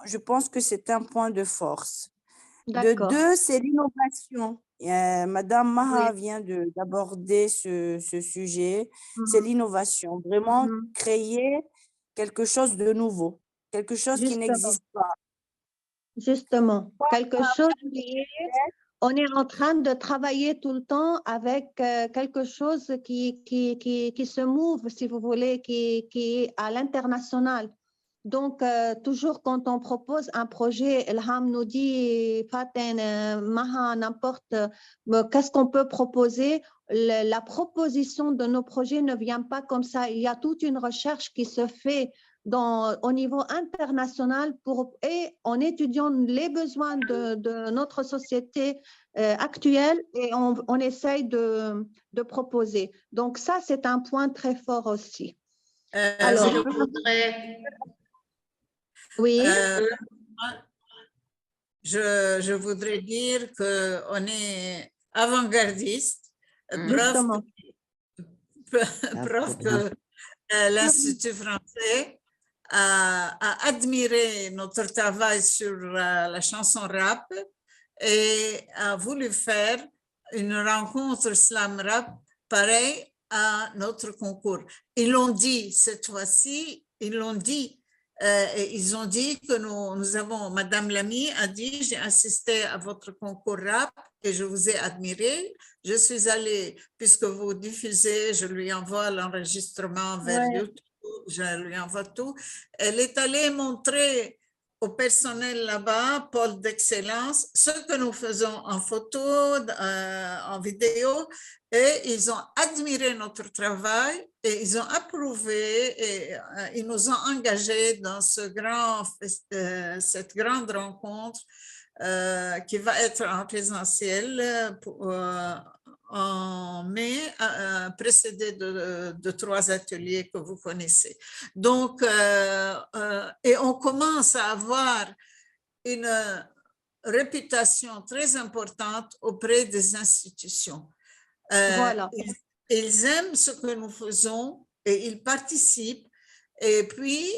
je pense que c'est un point de force. De d'accord. deux, c'est l'innovation. Madame Oui. Maha vient d'aborder ce sujet. Hmm, C'est l'innovation. Vraiment hmm. créer quelque chose de nouveau, quelque chose qui Justement, n'existe pas. justement, quelque chose Comme qui est, on est en train de travailler tout le temps avec quelque chose qui se move, si vous voulez, qui est à l'international. Donc, toujours quand on propose un projet, Elham nous dit, Faten, Maha, n'importe, qu'est-ce qu'on peut proposer? La proposition de nos projets ne vient pas comme ça. Il y a toute une recherche qui se fait au niveau international et en étudiant les besoins de notre société actuelle et on essaye de proposer. Donc, ça, c'est un point très fort aussi. Alors, Je voudrais, oui, Euh, je voudrais dire qu'on est avant-gardiste, preuve justement. preuve que l'Institut français a admiré notre travail sur la chanson rap et a voulu faire une rencontre slam rap pareil à notre concours. Ils l'ont dit cette fois-ci, ils l'ont dit. Et ils ont dit que nous avons, Madame Lamy a dit, j'ai assisté à votre concours rap et je vous ai admiré. Je suis allée, puisque vous diffusez, je lui envoie l'enregistrement vers Ouais. YouTube, je lui envoie tout. Elle est allée montrer au personnel là-bas, pôle d'excellence, ce que nous faisons en photo, en vidéo, et ils ont admiré notre travail et ils ont approuvé et ils nous ont engagés dans cette grande rencontre qui va être en présentiel en mai, précédé de 3 ateliers que vous connaissez. Donc, et on commence à avoir une réputation très importante auprès des institutions. Voilà. Ils aiment ce que nous faisons et ils participent. Et puis,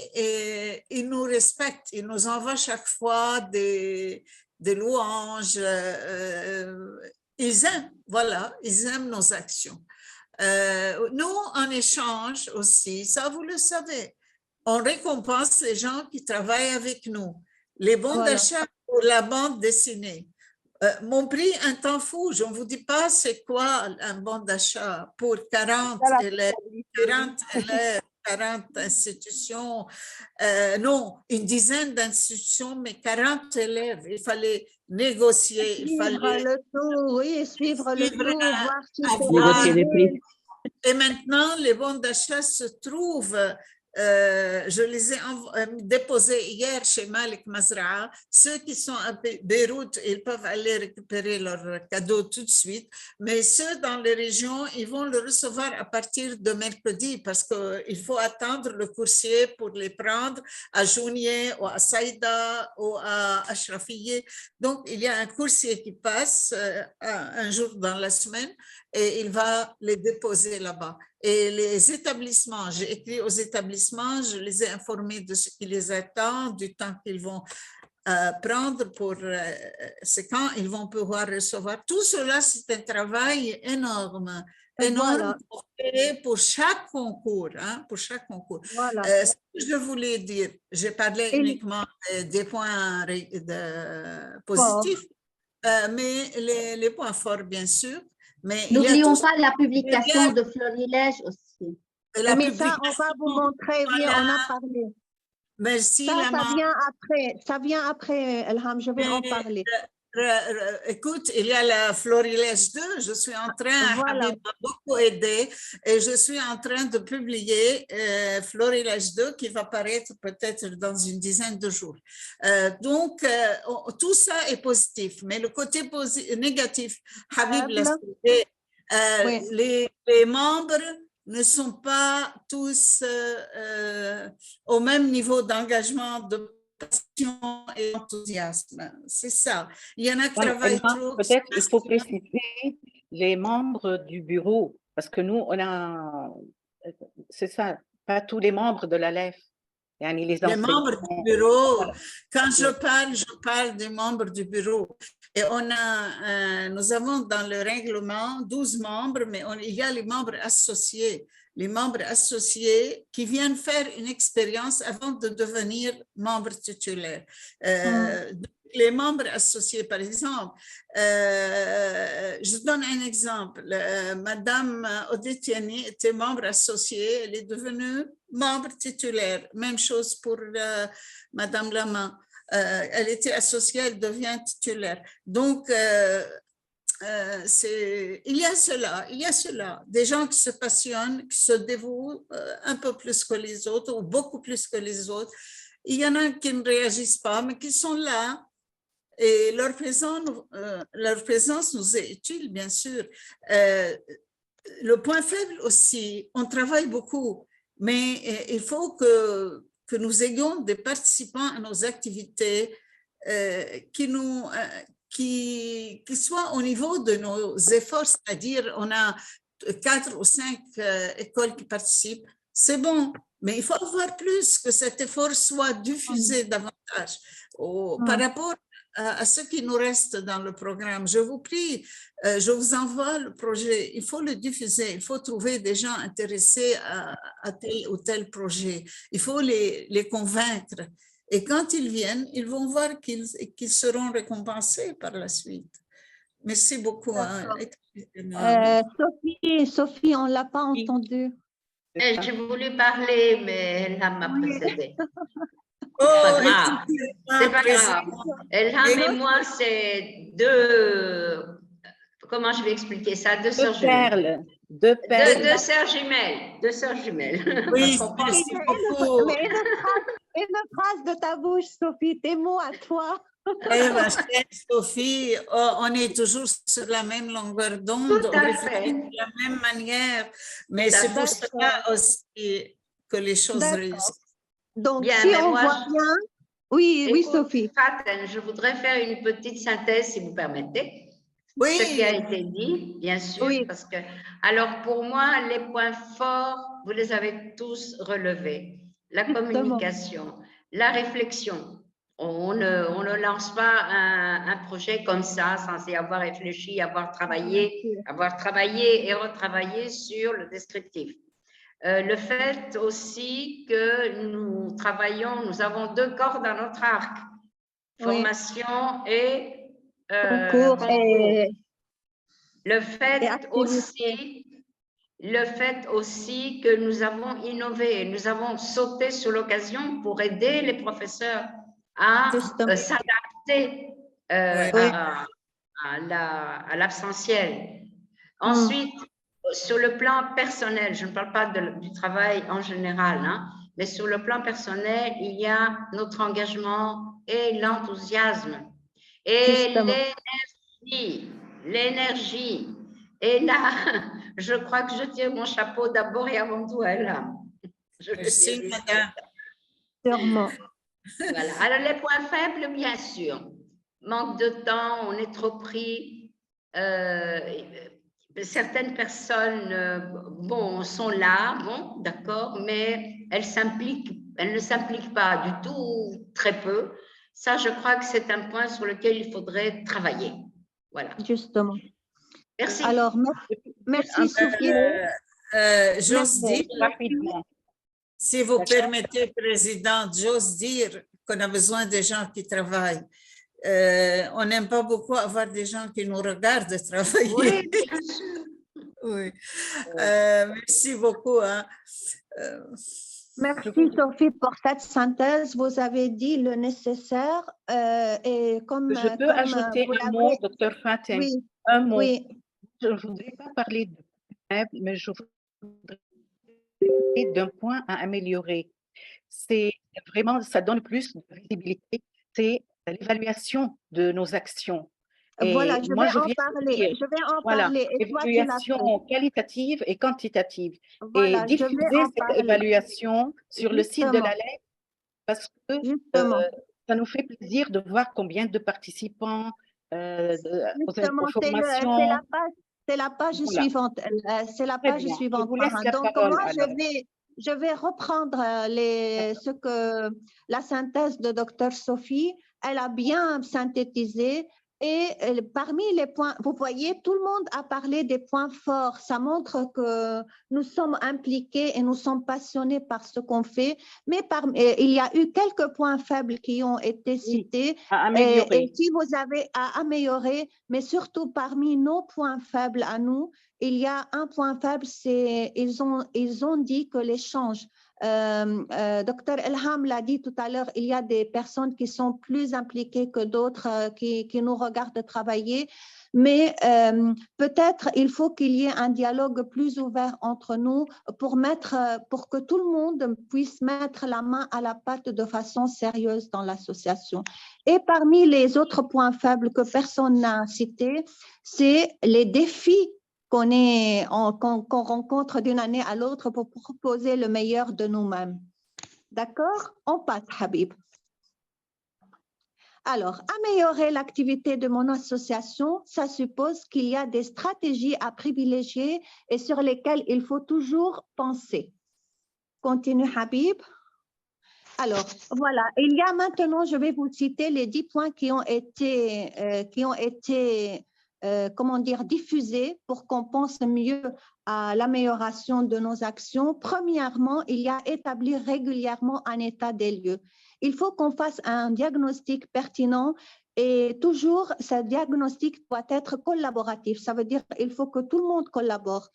ils nous respectent. Ils nous envoient chaque fois des louanges. Ils aiment, voilà, ils aiment nos actions. Nous, en échange aussi, ça vous le savez, on récompense les gens qui travaillent avec nous. Les bons Voilà. d'achat pour la bande dessinée. Mon prix, un temps fou, je ne vous dis pas c'est quoi un bon d'achat pour 40 élèves, 40 institutions, non, une dizaine d'institutions, mais 40 élèves. Il fallait négocier, il Suivre fallait le tout, oui, suivre le suivre tout, voir si c'est Négocier les prix. validé. et maintenant, les bons d'achat se trouvent, je les ai déposés hier chez Malik Mazraa. Ceux qui sont à Beyrouth, ils peuvent aller récupérer leur cadeau tout de suite, mais ceux dans les régions, ils vont le recevoir à partir de mercredi parce qu'il faut attendre le coursier pour les prendre à Jounier ou à Saïda ou à Ashrafieh. Donc, il y a un coursier qui passe un jour dans la semaine et il va les déposer là-bas. Et les établissements, j'ai écrit aux établissements, je les ai informés de ce qui les attend, du temps qu'ils vont prendre pour c'est quand ils vont pouvoir recevoir. Tout cela, c'est un travail énorme, énorme pour chaque concours, hein, pour chaque concours. Voilà. Ce que je voulais dire, j'ai parlé uniquement des points positifs, mais les points forts, bien sûr. Mais n'oublions pas la publication de Florilège aussi. Mais ça, on va vous montrer, oui, on a parlé. Merci, ça vient après, Elham, je vais en parler. Écoute, il y a la Florilège 2, je suis en train, Habib m'a beaucoup aidé, et je suis en train de publier Florilège 2 qui va paraître peut-être dans une dizaine de jours. Donc, tout ça est positif, mais le côté négatif, Habib l'a cité, les membres ne sont pas tous au même niveau d'engagement, de passion et d'enthousiasme. C'est ça. Il y en a qui travaillent trop. Peut-être il faut préciser les membres du bureau, parce que nous, on a, c'est ça, pas tous les membres de l'ALEF. Les membres du bureau, quand je parle des membres du bureau. Et nous avons dans le règlement 12 membres, mais il y a les membres associés. Les membres associés qui viennent faire une expérience avant de devenir membres titulaires. Les membres associés, par exemple, je donne un exemple. Madame Odetiani était membre associée, elle est devenue membre titulaire. Même chose pour Madame Lama. Elle était associée, elle devient titulaire. Donc, il y a cela, des gens qui se passionnent, qui se dévouent un peu plus que les autres, ou beaucoup plus que les autres. Il y en a qui ne réagissent pas, mais qui sont là. Et leur présence nous est utile, bien sûr. Le point faible aussi, on travaille beaucoup, mais il faut que nous ayons des participants à nos activités qui soient au niveau de nos efforts, c'est-à-dire on a 4 ou 5 écoles qui participent, c'est bon, mais il faut avoir plus, que cet effort soit diffusé davantage par rapport à ce qui nous reste dans le programme. Je vous prie, je vous envoie le projet, il faut le diffuser, il faut trouver des gens intéressés à tel ou tel projet, il faut les convaincre. Et quand ils viennent, ils vont voir qu'ils seront récompensés par la suite. Merci beaucoup. Sophie, on ne l'a pas entendu. Je voulais parler, mais elle m'a précédée. C'est pas grave. Elham et moi, c'est comment je vais expliquer ça? Deux sœurs jumelles. Deux sœurs jumelles. Oui, merci beaucoup. Une phrase de ta bouche, Sophie, tes mots à toi. Eh ma chère Sophie, on est toujours sur la même longueur d'onde, on réfléchit de la même manière, mais c'est pour cela aussi que les choses réussissent. Donc, bien, si on voit bien… Oui, Sophie. Faten, je voudrais faire une petite synthèse, si vous permettez. Oui. Ce qui a été dit, bien sûr, parce que… Alors, pour moi, les points forts, vous les avez tous relevés. La communication, la réflexion. On ne lance pas un projet comme ça sans y avoir réfléchi, avoir travaillé et retravaillé sur le descriptif. Le fait aussi que nous travaillons, nous avons 2 cordes dans notre arc, formation et concours. Le fait aussi que nous avons innové, nous avons sauté sur l'occasion pour aider les professeurs à s'adapter à l'absentiel. Ensuite, sur le plan personnel, je ne parle pas du travail en général, hein, mais sur le plan personnel, il y a notre engagement et l'enthousiasme et l'énergie. Et là, je crois que je tire mon chapeau d'abord et avant tout à elle. Merci, madame. Sûrement. Voilà. Alors, les points faibles, bien sûr. Manque de temps, on est trop pris. Certaines personnes, sont là, d'accord, mais elles ne s'impliquent pas du tout, très peu. Ça, je crois que c'est un point sur lequel il faudrait travailler. Voilà. Justement. Merci. Alors, merci Sophie. J'ose dire, Rapidement. si vous D'accord. permettez, Présidente, j'ose dire qu'on a besoin de gens qui travaillent. On n'aime pas beaucoup avoir des gens qui nous regardent travailler. Oui, bien sûr. Oui. Merci beaucoup. Hein. Merci Sophie pour cette synthèse. Vous avez dit le nécessaire et comme Je peux ajouter vous un mot, l'avez- docteur Fatim. Oui, Un mot. oui. Je ne voudrais pas parler de faible, mais je voudrais d'un point à améliorer. C'est vraiment, ça donne plus de visibilité, c'est l'évaluation de nos actions. Et Voilà, je moi, vais je en viens de parler. dire, Je vais en voilà, parler. Et toi, tu l'as évaluation qualitative et quantitative. Et Voilà, je vais diffuser en cette parler. évaluation sur le site de Justement. l'ALEC parce que Justement. ça nous fait plaisir de voir combien de participants Justement, aux formations. c'est la page Voilà. suivante. C'est la Très page bien. suivante. Je vous laisse Farah. la Donc, parole, moi, alors. je vais reprendre la synthèse de Dr Sophie. Elle a bien synthétisé. Et parmi les points, vous voyez, tout le monde a parlé des points forts. Ça montre que nous sommes impliqués et nous sommes passionnés par ce qu'on fait. Mais il y a eu quelques points faibles qui ont été cités. À améliorer. Et si vous avez à améliorer, mais surtout parmi nos points faibles à nous, il y a un point faible, c'est ils ont dit que l'échange. Dr Elham l'a dit tout à l'heure, il y a des personnes qui sont plus impliquées que d'autres qui nous regardent travailler. Mais peut-être il faut qu'il y ait un dialogue plus ouvert entre nous pour que tout le monde puisse mettre la main à la pâte de façon sérieuse dans l'association. Et parmi les autres points faibles que personne n'a cités, c'est les défis qu'on rencontre d'une année à l'autre pour proposer le meilleur de nous-mêmes. D'accord? On passe, Habib. Alors, améliorer l'activité de mon association, ça suppose qu'il y a des stratégies à privilégier et sur lesquelles il faut toujours penser. Continue, Habib. Alors, voilà, il y a maintenant, je vais vous citer les 10 points qui ont été comment dire, diffusés pour qu'on pense mieux à l'amélioration de nos actions. Premièrement, il y a établir régulièrement un état des lieux. Il faut qu'on fasse un diagnostic pertinent et toujours, ce diagnostic doit être collaboratif. Ça veut dire qu'il faut que tout le monde collabore.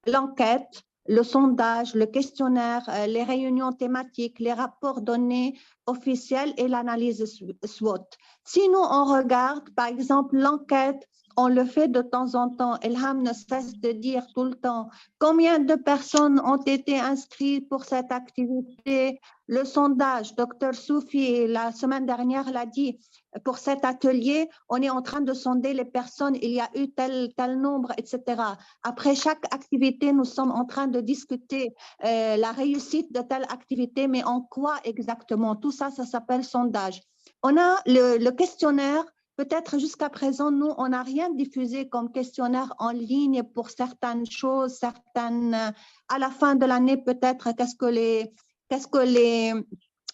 L'enquête, le sondage, le questionnaire, les réunions thématiques, les rapports donnés officiels et l'analyse SWOT. Si nous, on regarde, par exemple, l'enquête, on le fait de temps en temps. Elham ne cesse de dire tout le temps combien de personnes ont été inscrites pour cette activité. Le sondage, Dr Soufi, la semaine dernière, l'a dit, pour cet atelier, on est en train de sonder les personnes, il y a eu tel nombre, etc. Après chaque activité, nous sommes en train de discuter la réussite de telle activité, mais en quoi exactement? Tout ça, ça s'appelle sondage. On a le questionnaire. Peut-être jusqu'à présent, nous, on n'a rien diffusé comme questionnaire en ligne pour certaines choses, à la fin de l'année, peut-être, qu'est-ce que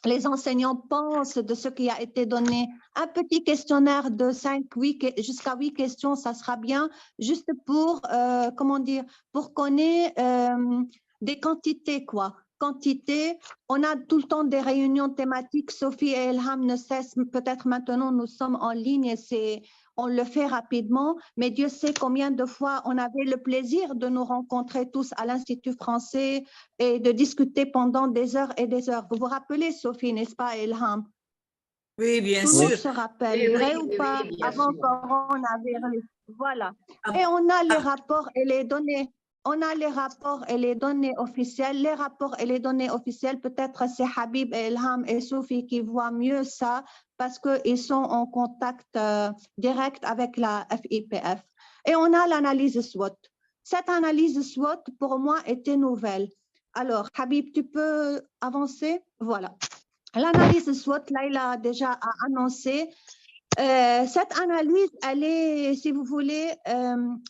les enseignants pensent de ce qui a été donné. Un petit questionnaire de 5, jusqu'à 8 questions, ça sera bien, juste pour, comment dire, pour qu'on ait des quantités, quoi. Quantité, on a tout le temps des réunions thématiques. Sophie et Elham ne cessent, peut-être maintenant nous sommes en ligne et on le fait rapidement, mais Dieu sait combien de fois on avait le plaisir de nous rencontrer tous à l'Institut français et de discuter pendant des heures et des heures. Vous vous rappelez, Sophie, n'est-ce pas, Elham? Oui, bien Tout sûr. le monde se rappelle, Oui, vrai oui, ou oui, pas? oui, bien Avant sûr. coronavirus. Voilà. Et on a les rapports et les données. On a les rapports et les données officielles. Les rapports et les données officielles, peut-être c'est Habib et Elham et Sophie qui voient mieux ça parce qu'ils sont en contact direct avec la FIPF. Et on a l'analyse SWOT. Cette analyse SWOT, pour moi, était nouvelle. Alors, Habib, tu peux avancer? Voilà. L'analyse SWOT, Laila a déjà annoncé. Cette analyse, elle est, si vous voulez,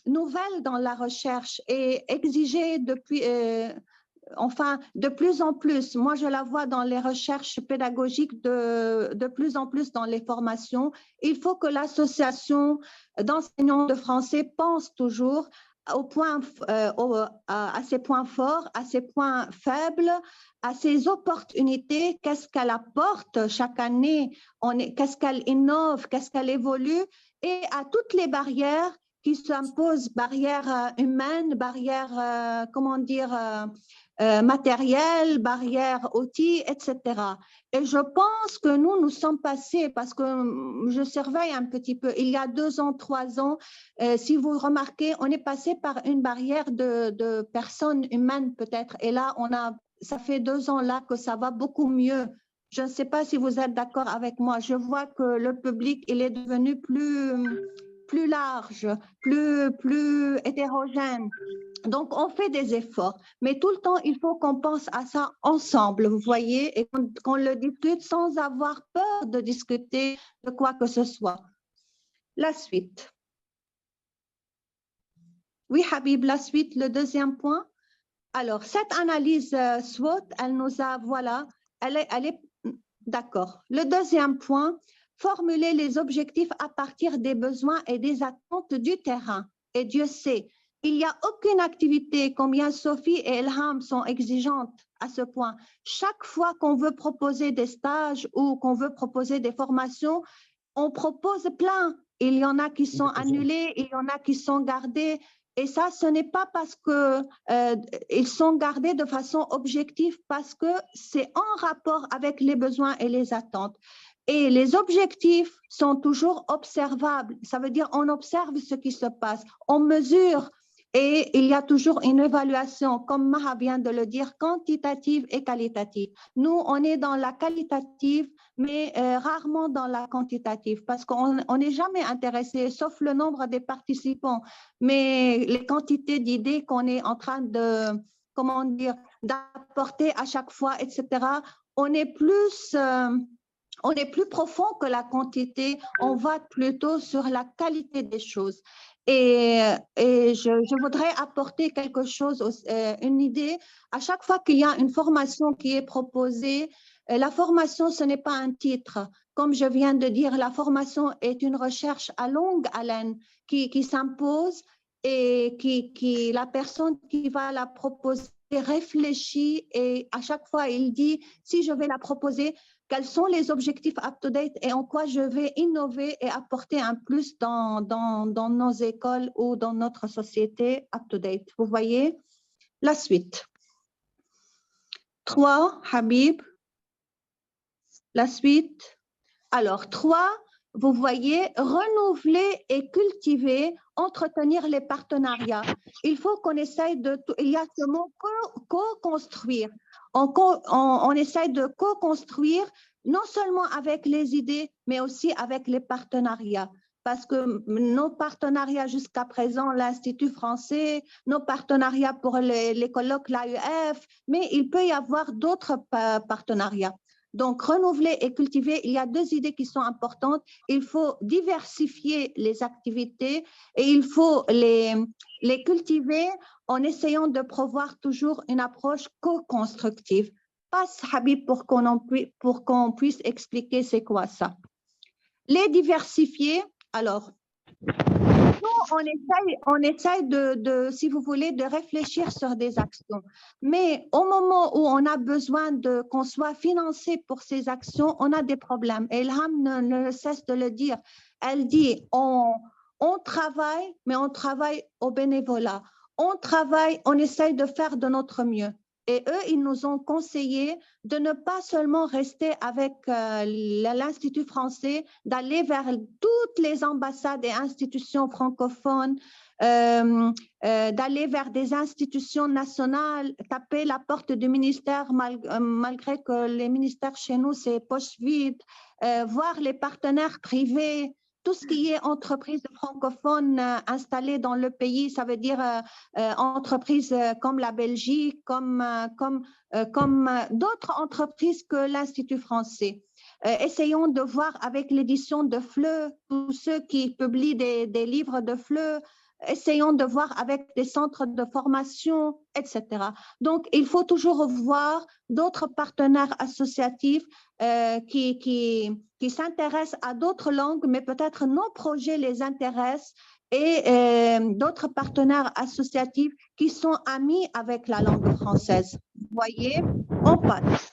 nouvelle dans la recherche et exigée depuis enfin, de plus en plus, moi je la vois dans les recherches pédagogiques de plus en plus dans les formations, il faut que l'association d'enseignants de français pense toujours à ses points forts, à ses points faibles, à ses opportunités, qu'est-ce qu'elle apporte chaque année, qu'est-ce qu'elle innove, qu'est-ce qu'elle évolue, et à toutes les barrières qui s'imposent, barrières humaines, barrières, comment dire, matérielles, barrières outils, etc. Et je pense que nous sommes passés, parce que je surveille un petit peu, il y a 2 ans, 3 ans, si vous remarquez, on est passé par une barrière de personnes humaines peut-être, et là, ça fait 2 ans là que ça va beaucoup mieux. Je ne sais pas si vous êtes d'accord avec moi, je vois que le public, il est devenu plus large, plus hétérogène. Donc, on fait des efforts, mais tout le temps, il faut qu'on pense à ça ensemble, vous voyez, et qu'on le discute sans avoir peur de discuter de quoi que ce soit. La suite. Oui, Habib, la suite, le deuxième point. Alors, cette analyse SWOT, elle nous a, voilà, elle est d'accord. Le deuxième point, formuler les objectifs à partir des besoins et des attentes du terrain. Et Dieu sait, il n'y a aucune activité, combien Sophie et Elham sont exigeantes à ce point. Chaque fois qu'on veut proposer des stages ou qu'on veut proposer des formations, on propose plein. Il y en a qui sont annulés, il y en a qui sont gardés. Et ça, ce n'est pas parce qu'ils sont gardés de façon objective, parce que c'est en rapport avec les besoins et les attentes. Et les objectifs sont toujours observables. Ça veut dire on observe ce qui se passe, on mesure et il y a toujours une évaluation, comme Maha vient de le dire, quantitative et qualitative. Nous, on est dans la qualitative, mais rarement dans la quantitative, parce qu'on n'est jamais intéressé, sauf le nombre des participants, mais les quantités d'idées qu'on est en train de, comment dire, d'apporter à chaque fois, etc., on est plus profond que la quantité, on va plutôt sur la qualité des choses. Et je voudrais apporter quelque chose, une idée. À chaque fois qu'il y a une formation qui est proposée, la formation, ce n'est pas un titre. Comme je viens de dire, la formation est une recherche à longue haleine qui s'impose et qui la personne qui va la proposer réfléchit et à chaque fois, il dit, si je vais la proposer, quels sont les objectifs up-to-date et en quoi je vais innover et apporter un plus dans nos écoles ou dans notre société up-to-date. Vous voyez? La suite. 3, Habib. La suite. Alors, 3, vous voyez, renouveler et cultiver, entretenir les partenariats. Il faut qu'on essaye il y a ce mot co-construire. On essaye de co-construire non seulement avec les idées, mais aussi avec les partenariats. Parce que nos partenariats jusqu'à présent, l'Institut français, nos partenariats pour les colloques, l'AEF, mais il peut y avoir d'autres partenariats. Donc, renouveler et cultiver, il y a 2 idées qui sont importantes. Il faut diversifier les activités et il faut les cultiver en essayant de prévoir toujours une approche co-constructive. Passe, Habib, pour qu'on puisse expliquer c'est quoi ça. Les diversifier, alors, nous, on essaye de, si vous voulez, de réfléchir sur des actions. Mais au moment où on a besoin qu'on soit financé pour ces actions, on a des problèmes. Et Ilham ne cesse de le dire. Elle dit, on travaille, mais on travaille au bénévolat. On travaille, on essaye de faire de notre mieux. Et eux, ils nous ont conseillé de ne pas seulement rester avec l'Institut français, d'aller vers toutes les ambassades et institutions francophones, d'aller vers des institutions nationales, taper la porte du ministère malgré que les ministères chez nous, c'est poche vide, voir les partenaires privés, tout ce qui est entreprises francophones installées dans le pays, ça veut dire entreprises comme la Belgique, comme d'autres entreprises que l'Institut français. Essayons de voir avec l'édition de FLE, tous ceux qui publient des livres de FLE, essayons de voir avec des centres de formation, etc. Donc, il faut toujours voir d'autres partenaires associatifs qui s'intéressent à d'autres langues, mais peut-être nos projets les intéressent, et d'autres partenaires associatifs qui sont amis avec la langue française. Vous voyez, on passe.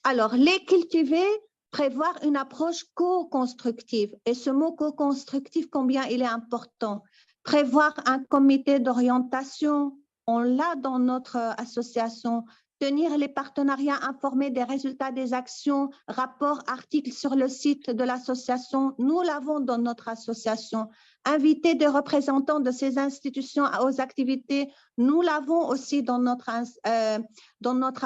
Alors, les cultiver, prévoir une approche co-constructive. Et ce mot co-constructif, combien il est important. Prévoir un comité d'orientation, on l'a dans notre association. Tenir les partenariats informés des résultats des actions, rapports, articles sur le site de l'association, nous l'avons dans notre association. Inviter des représentants de ces institutions aux activités, nous l'avons aussi dans notre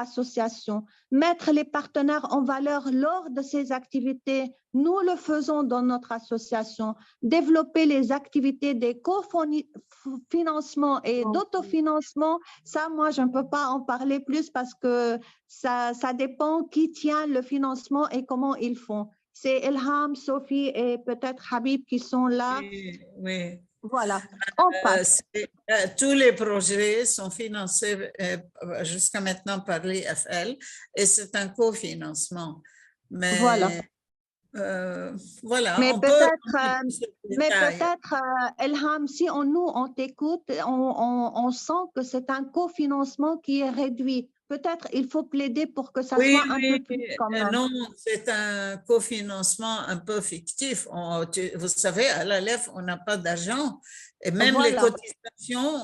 association. Mettre les partenaires en valeur lors de ces activités, nous le faisons dans notre association. Développer les activités des cofinancements et d'autofinancement, ça, moi, je ne peux pas en parler plus parce que ça dépend qui tient le financement et comment ils font. C'est Ilham, Sophie et peut-être Habib qui sont là. Oui. Voilà, on passe. Tous les projets sont financés jusqu'à maintenant par l'IFL et c'est un cofinancement. Mais voilà. Voilà. Mais peut-être, Ilham, si on t'écoute, on sent que c'est un cofinancement qui est réduit. Peut-être il faut plaider pour que ça soit un peu plus quand même. Non, c'est un cofinancement un peu fictif. Vous savez, à l'ALEF, on n'a pas d'argent et même les cotisations,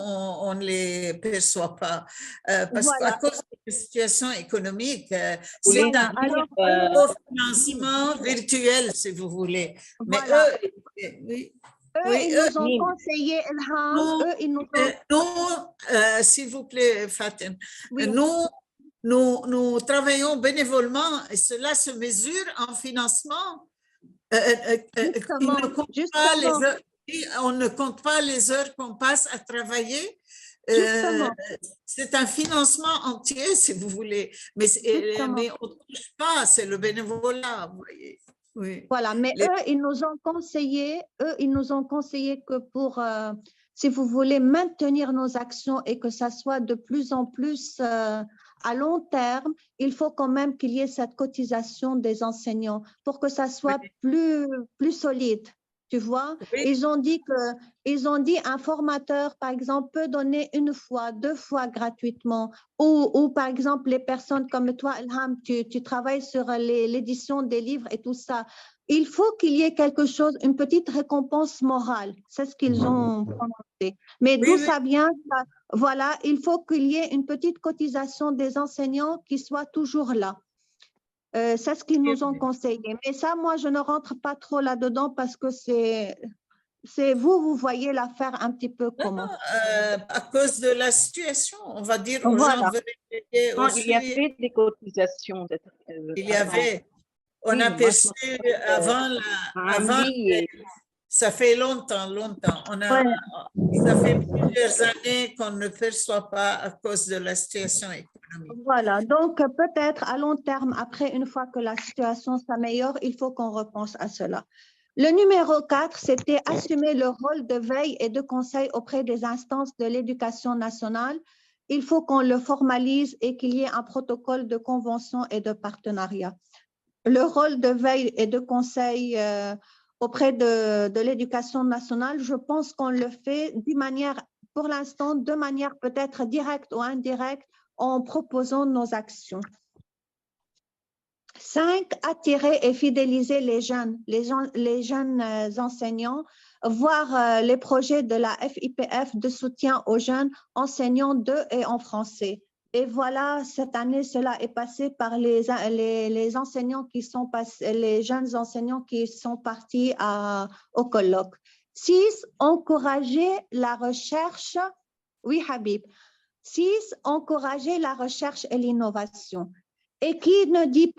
on ne les perçoit pas. Parce qu'à cause de la situation économique, c'est un cofinancement virtuel, si vous voulez. Mais eux, ils nous ont conseillé, Ilham, s'il vous plaît, Fatim, nous travaillons bénévolement et cela se mesure en financement. On ne compte pas les heures qu'on passe à travailler. C'est un financement entier, si vous voulez, mais on ne touche pas, c'est le bénévolat, vous voyez. Oui. Voilà, mais eux, ils nous ont conseillé que pour, si vous voulez, maintenir nos actions et que ça soit de plus en plus à long terme, il faut quand même qu'il y ait cette cotisation des enseignants pour que ça soit plus solide. Tu vois, ils ont dit un formateur, par exemple, peut donner 1 fois, 2 fois gratuitement, ou par exemple, les personnes comme toi, Ilham, tu travailles sur l'édition des livres et tout ça. Il faut qu'il y ait quelque chose, une petite récompense morale. C'est ce qu'ils ont prononcé. Mais d'où ça vient? Voilà, il faut qu'il y ait une petite cotisation des enseignants qui soit toujours là. C'est ce qu'ils nous ont conseillé. Mais ça, moi, je ne rentre pas trop là-dedans parce que c'est vous voyez l'affaire un petit peu comment. À cause de la situation, on va dire aux gens, il y avait des cotisations. Il y avait. On a perçu avant, ça fait longtemps. Ça fait plusieurs années qu'on ne perçoit pas à cause de la situation économique. Voilà, donc peut-être à long terme, après, une fois que la situation s'améliore, il faut qu'on repense à cela. Le numéro 4, c'était assumer le rôle de veille et de conseil auprès des instances de l'éducation nationale. Il faut qu'on le formalise et qu'il y ait un protocole de convention et de partenariat. Le rôle de veille et de conseil auprès de l'éducation nationale, je pense qu'on le fait pour l'instant, de manière peut-être directe ou indirecte, en proposant nos actions. 5, attirer et fidéliser les jeunes enseignants, voir les projets de la FIPF de soutien aux jeunes enseignants de et en français. Et voilà, cette année, cela est passé par les enseignants qui sont passés, les jeunes enseignants qui sont partis au colloque. 6, encourager la recherche. Oui, Habib. 6, encourager la recherche et l'innovation. Et qui dit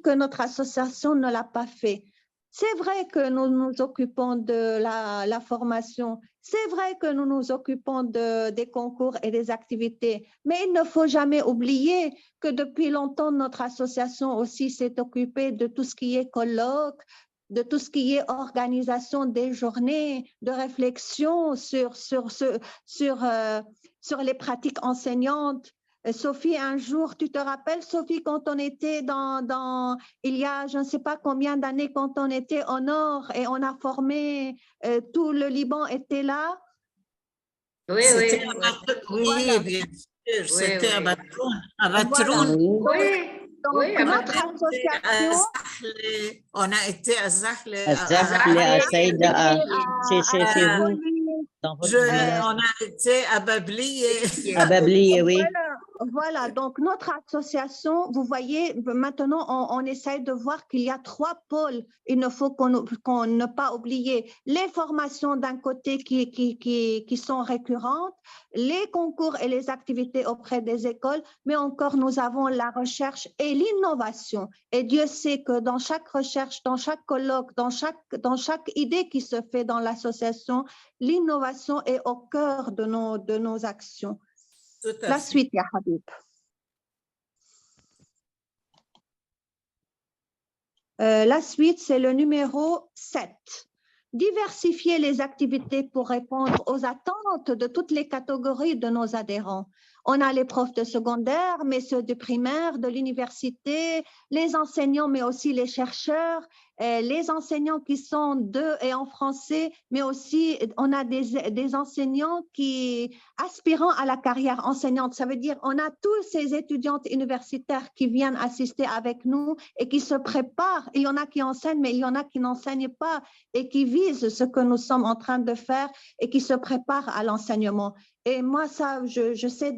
que notre association ne l'a pas fait? C'est vrai que nous nous occupons de la formation, c'est vrai que nous nous occupons des concours et des activités, mais il ne faut jamais oublier que depuis longtemps, notre association aussi s'est occupée de tout ce qui est colloque, de tout ce qui est organisation des journées, de réflexion sur les pratiques enseignantes. Sophie, un jour, tu te rappelles, Sophie, quand on était il y a je ne sais pas combien d'années, quand on était au nord et on a formé, tout le Liban était là. Oui, C'était oui, oui, Voilà. bien sûr, Oui, c'était à oui. Batroun. À Voilà. Batroun, Oui, Donc, oui, à notre Batroun. association, on a été à Zahle, À Zahle, à Saïda, chez vous, dans votre village. on a été à Babliye. À Babliye, oui. Voilà, donc notre association, vous voyez, maintenant on essaye de voir qu'il y a 3 pôles. Il ne faut qu'on ne pas oublier les formations d'un côté qui sont récurrentes, les concours et les activités auprès des écoles, mais encore nous avons la recherche et l'innovation. Et Dieu sait que dans chaque recherche, dans chaque colloque, dans chaque idée qui se fait dans l'association, l'innovation est au cœur de nos actions. La suite, ya Habib. La suite, c'est le numéro 7. Diversifier les activités pour répondre aux attentes de toutes les catégories de nos adhérents. On a les profs de secondaire, mais ceux de primaire, de l'université, les enseignants, mais aussi les chercheurs, les enseignants qui sont et en français, mais aussi on a des enseignants qui aspirant à la carrière enseignante. Ça veut dire on a tous ces étudiantes universitaires qui viennent assister avec nous et qui se préparent. Il y en a qui enseignent, mais il y en a qui n'enseignent pas et qui visent ce que nous sommes en train de faire et qui se préparent à l'enseignement. Et moi, ça, je sais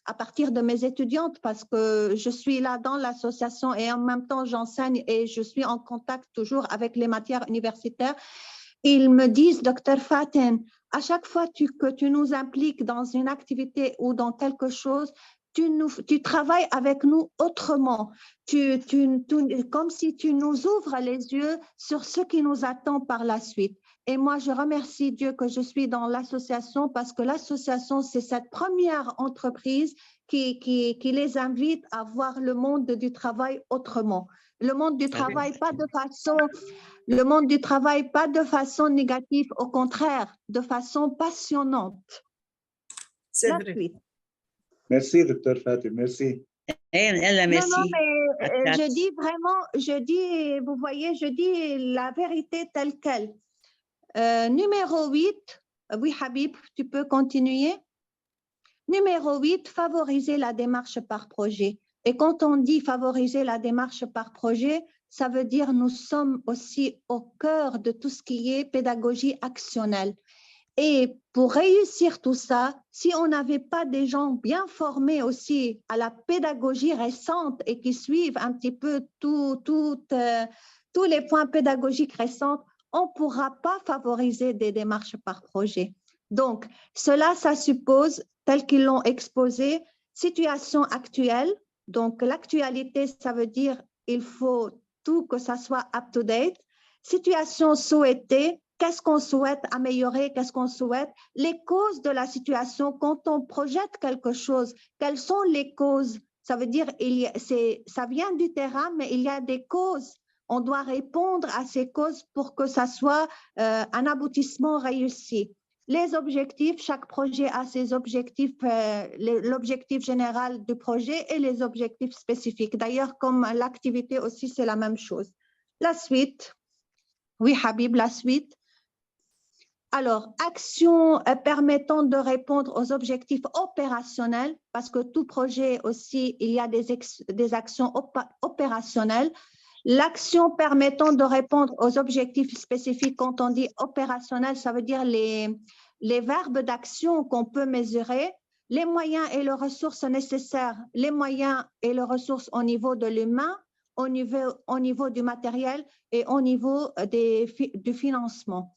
à partir de mes étudiantes, parce que je suis là dans l'association et en même temps, j'enseigne et je suis en contact toujours avec les matières universitaires. Ils me disent, Dr Faten, à chaque fois que tu nous impliques dans une activité ou dans quelque chose, tu travailles avec nous autrement, comme si tu nous ouvres les yeux sur ce qui nous attend par la suite. Et moi, je remercie Dieu que je suis dans l'association parce que l'association, c'est cette première entreprise qui les invite à voir le monde du travail autrement. Le monde du travail, pas de façon négative, au contraire, de façon passionnante. C'est vrai. Suite. Merci, Dr Fatou, merci. Merci. Non, mais je dis vraiment, vous voyez, je dis la vérité telle qu'elle. Numéro 8, oui Habib, tu peux continuer. Numéro 8, favoriser la démarche par projet. Et quand on dit favoriser la démarche par projet, ça veut dire nous sommes aussi au cœur de tout ce qui est pédagogie actionnelle. Et pour réussir tout ça, si on n'avait pas des gens bien formés aussi à la pédagogie récente et qui suivent un petit peu tous les points pédagogiques récents, on ne pourra pas favoriser des démarches par projet. Donc, cela, ça suppose, tel qu'ils l'ont exposé, situation actuelle. Donc, l'actualité, ça veut dire il faut tout que ça soit up-to-date. Situation souhaitée, qu'est-ce qu'on souhaite améliorer, qu'est-ce qu'on souhaite, les causes de la situation, quand on projette quelque chose, quelles sont les causes? Ça veut dire, ça vient du terrain, mais il y a des causes. On doit répondre à ces causes pour que ça soit un aboutissement réussi. Les objectifs, chaque projet a ses objectifs, l'objectif général du projet et les objectifs spécifiques. D'ailleurs, comme l'activité aussi, c'est la même chose. La suite. Oui, Habib, la suite. Alors, actions permettant de répondre aux objectifs opérationnels, parce que tout projet aussi, il y a des actions opérationnelles. L'action permettant de répondre aux objectifs spécifiques, quand on dit opérationnel, ça veut dire les verbes d'action qu'on peut mesurer, les moyens et les ressources nécessaires, les moyens et les ressources au niveau de l'humain, au niveau du matériel et au niveau du financement.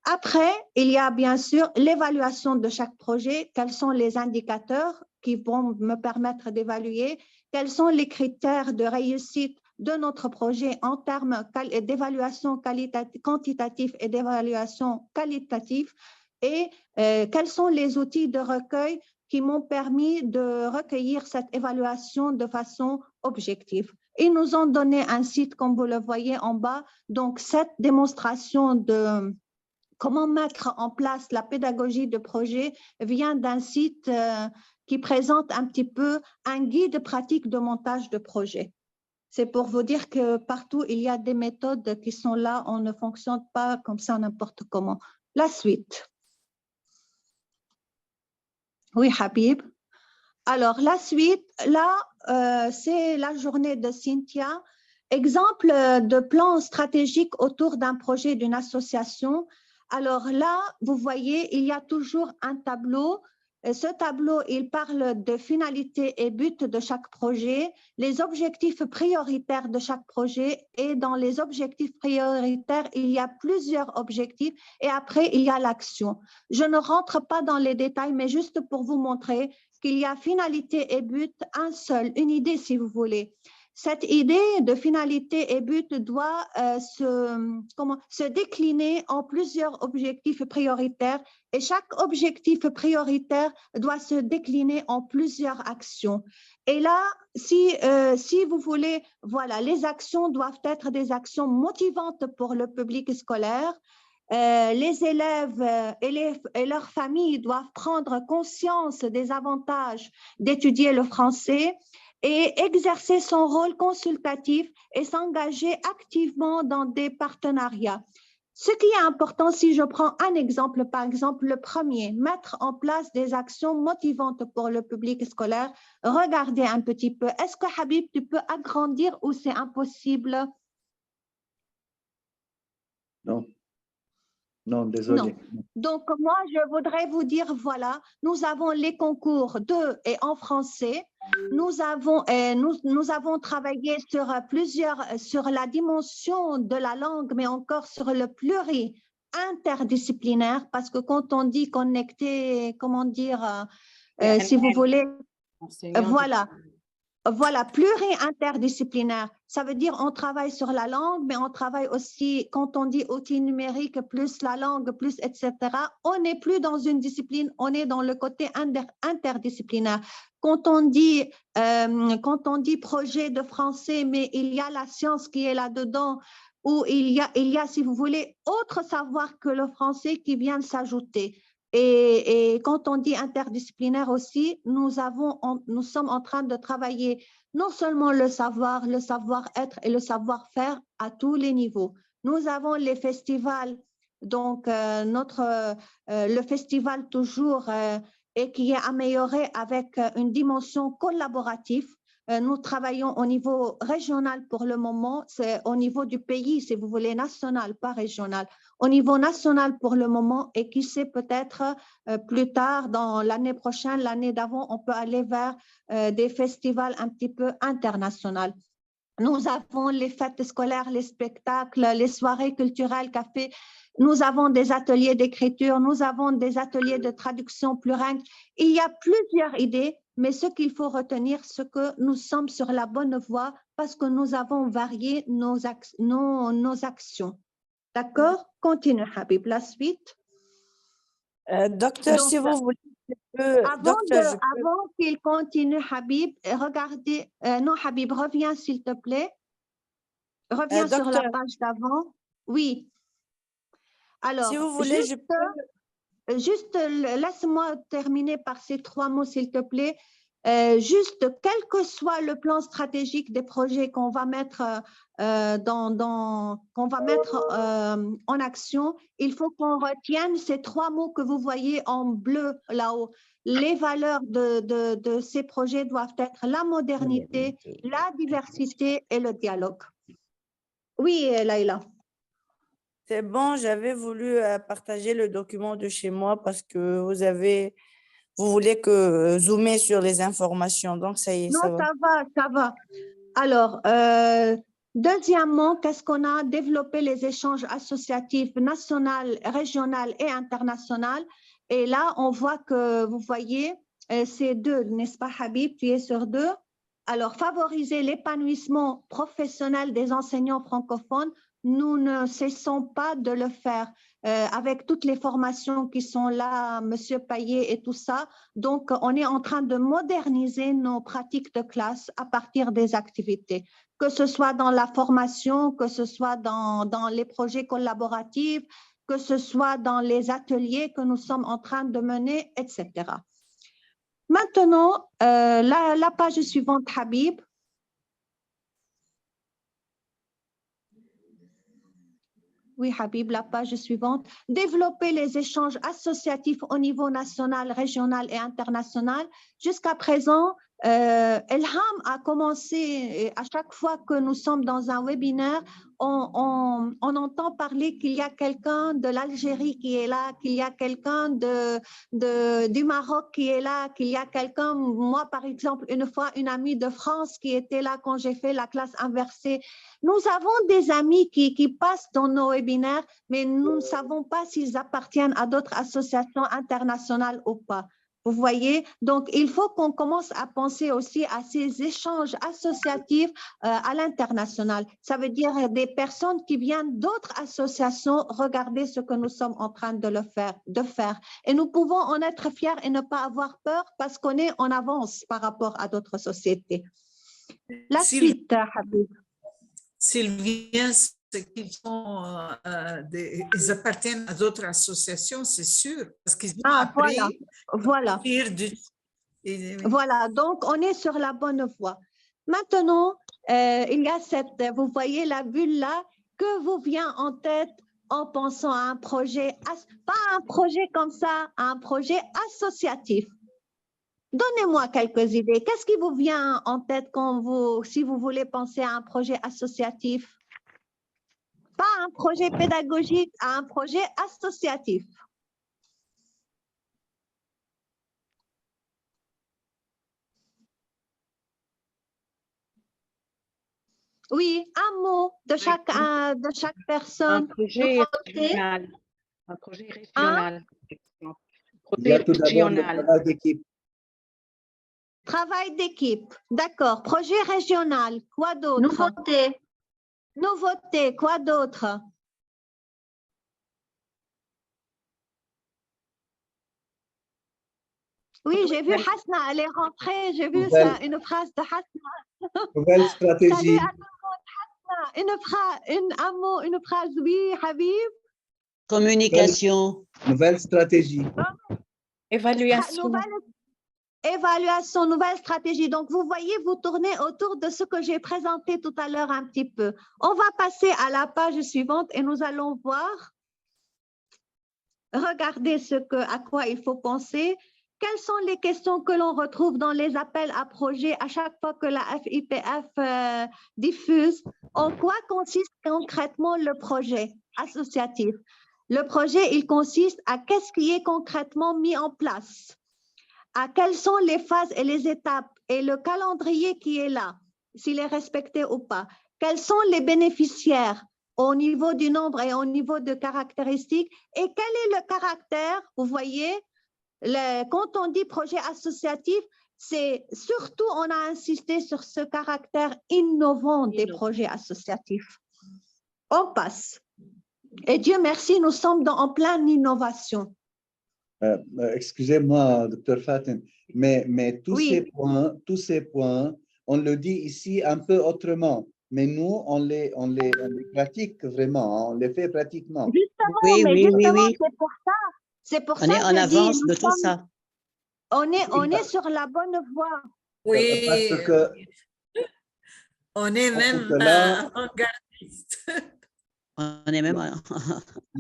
Après, il y a bien sûr l'évaluation de chaque projet. Quels sont les indicateurs qui vont me permettre d'évaluer? Quels sont les critères de réussite de notre projet en termes d'évaluation quantitative et d'évaluation qualitative? Et quels sont les outils de recueil qui m'ont permis de recueillir cette évaluation de façon objective? Ils nous ont donné un site, comme vous le voyez en bas. Donc, cette démonstration de comment mettre en place la pédagogie de projet vient d'un site qui présente un petit peu un guide pratique de montage de projet. C'est pour vous dire que partout, il y a des méthodes qui sont là. On ne fonctionne pas comme ça n'importe comment. La suite. Oui, Habib. Alors, la suite, là, c'est la journée de Cynthia. Exemple de plan stratégique autour d'un projet, d'une association. Alors là, vous voyez, il y a toujours un tableau. Ce tableau, il parle de finalité et but de chaque projet, les objectifs prioritaires de chaque projet. Et dans les objectifs prioritaires, il y a plusieurs objectifs et après, il y a l'action. Je ne rentre pas dans les détails, mais juste pour vous montrer qu'il y a finalité et but, une idée si vous voulez. Cette idée de finalité et but doit se décliner en plusieurs objectifs prioritaires et chaque objectif prioritaire doit se décliner en plusieurs actions. Et là, si vous voulez, voilà, les actions doivent être des actions motivantes pour le public scolaire. Les élèves et leurs familles doivent prendre conscience des avantages d'étudier le français et exercer son rôle consultatif et s'engager activement dans des partenariats. Ce qui est important, si je prends un exemple, par exemple le premier, mettre en place des actions motivantes pour le public scolaire. Regardez un petit peu. Est-ce que Habib, tu peux agrandir ou c'est impossible? Non. Non, désolé. Non. Donc, moi, je voudrais vous dire, voilà, nous avons les concours de et en français. Nous avons travaillé sur la dimension de la langue, mais encore sur le pluri-interdisciplinaire, parce que quand on dit connecté, comment dire, si vous voulez, voilà, pluri-interdisciplinaire. Ça veut dire on travaille sur la langue, mais on travaille aussi, quand on dit outil numérique, plus la langue, plus etc., on n'est plus dans une discipline, on est dans le côté interdisciplinaire. Quand on dit projet de français, mais il y a la science qui est là-dedans, ou il y a, si vous voulez, autre savoir que le français qui vient s'ajouter. Et quand on dit interdisciplinaire aussi, nous sommes en train de travailler non seulement le savoir-être et le savoir-faire à tous les niveaux. Nous avons les festivals, donc le festival toujours et qui est amélioré avec une dimension collaborative. Nous travaillons au niveau régional pour le moment, c'est au niveau du pays, si vous voulez, national, pas régional. Au niveau national pour le moment, et qui sait peut-être plus tard, dans l'année prochaine, l'année d'avant, on peut aller vers des festivals un petit peu internationaux. Nous avons les fêtes scolaires, les spectacles, les soirées culturelles, cafés. Nous avons des ateliers d'écriture, nous avons des ateliers de traduction plurilingue. Il y a plusieurs idées, mais ce qu'il faut retenir, c'est que nous sommes sur la bonne voie parce que nous avons varié nos actions. D'accord? Continue, Habib. La suite. Docteur, donc, si vous voulez, avant qu'il continue, Habib, regardez. Non, Habib, reviens s'il te plaît. Reviens sur docteur, la page d'avant. Oui. Alors, si vous voulez, juste laisse-moi terminer par ces 3 mots, s'il te plaît. Juste, quel que soit le plan stratégique des projets qu'on va mettre, en action, il faut qu'on retienne ces 3 mots que vous voyez en bleu là-haut. Les valeurs de ces projets doivent être la modernité, la diversité et le dialogue. Oui, Laïla. C'est bon, j'avais voulu partager le document de chez moi parce que vous voulez que zoomer sur les informations, donc ça y est, non, ça va. Ça va. Alors, deuxièmement, qu'est-ce qu'on a développé les échanges associatifs national, régional et international. Et là, on voit que, vous voyez, c'est 2, n'est-ce pas, Habib? Tu es sur 2. Alors, favoriser l'épanouissement professionnel des enseignants francophones, nous ne cessons pas de le faire. avec toutes les formations qui sont là, Monsieur Payet et tout ça. Donc, on est en train de moderniser nos pratiques de classe à partir des activités, que ce soit dans la formation, que ce soit dans les projets collaboratifs, que ce soit dans les ateliers que nous sommes en train de mener, etc. Maintenant, la page suivante, Habib. Oui, Habib, la page suivante. Développer les échanges associatifs au niveau national, régional et international. Jusqu'à présent, Elham a commencé, à chaque fois que nous sommes dans un webinaire, on entend parler qu'il y a quelqu'un de l'Algérie qui est là, qu'il y a quelqu'un du Maroc qui est là, qu'il y a quelqu'un, moi par exemple, une fois, une amie de France qui était là quand j'ai fait la classe inversée. Nous avons des amis qui passent dans nos webinaires, mais nous ne savons pas s'ils appartiennent à d'autres associations internationales ou pas. Vous voyez, donc il faut qu'on commence à penser aussi à ces échanges associatifs à l'international. Ça veut dire des personnes qui viennent d'autres associations regarder ce que nous sommes en train de faire. Et nous pouvons en être fiers et ne pas avoir peur parce qu'on est en avance par rapport à d'autres sociétés. La suite, Habib. Sylvia, c'est qu'ils ils appartiennent à d'autres associations, c'est sûr, parce qu'ils ont appris voilà. Voilà, donc on est sur la bonne voie. Maintenant, il y a vous voyez la bulle là, que vous vient en tête en pensant à un projet, pas un projet comme ça, un projet associatif. Donnez-moi quelques idées. Qu'est-ce qui vous vient en tête si vous voulez penser à un projet associatif? Pas un projet pédagogique, à un projet associatif. Oui, un mot de chaque personne. Un projet régional. Un projet régional. Il y a tout d'abord le travail d'équipe. Travail d'équipe, d'accord. Projet régional, quoi d'autre? Nouveauté. Nouveauté, quoi d'autre? Oui, j'ai vu Hasna, elle est rentrée, j'ai vu ça, une phrase de Hasna. Nouvelle stratégie. Salut à tout le monde, Hasna. Un mot, une phrase, oui, Habib. Communication. Nouvelle stratégie. Évaluation. Évaluation, nouvelle stratégie. Donc, vous voyez, vous tournez autour de ce que j'ai présenté tout à l'heure un petit peu. On va passer à la page suivante et nous allons voir, regardez à quoi il faut penser. Quelles sont les questions que l'on retrouve dans les appels à projets à chaque fois que la FIPF diffuse? En quoi consiste concrètement le projet associatif? Le projet, il consiste à qu'est-ce qui est concrètement mis en place? À quelles sont les phases et les étapes et le calendrier qui est là, s'il est respecté ou pas? Quels sont les bénéficiaires au niveau du nombre et au niveau de caractéristiques? Et quel est le caractère, vous voyez, quand on dit projet associatif, c'est surtout, on a insisté sur ce caractère innovant des projets associatifs. On passe. Et Dieu merci, nous sommes en pleine innovation. Excusez-moi, Dr Fatim, mais tous ces points, on le dit ici un peu autrement, mais nous, on les pratique vraiment, on les fait pratiquement. Justement, Oui. C'est pour ça. C'est pour ça on est en avance de tout ça. On est sur la bonne voie. Oui, parce que on est même avant-gardiste. On est même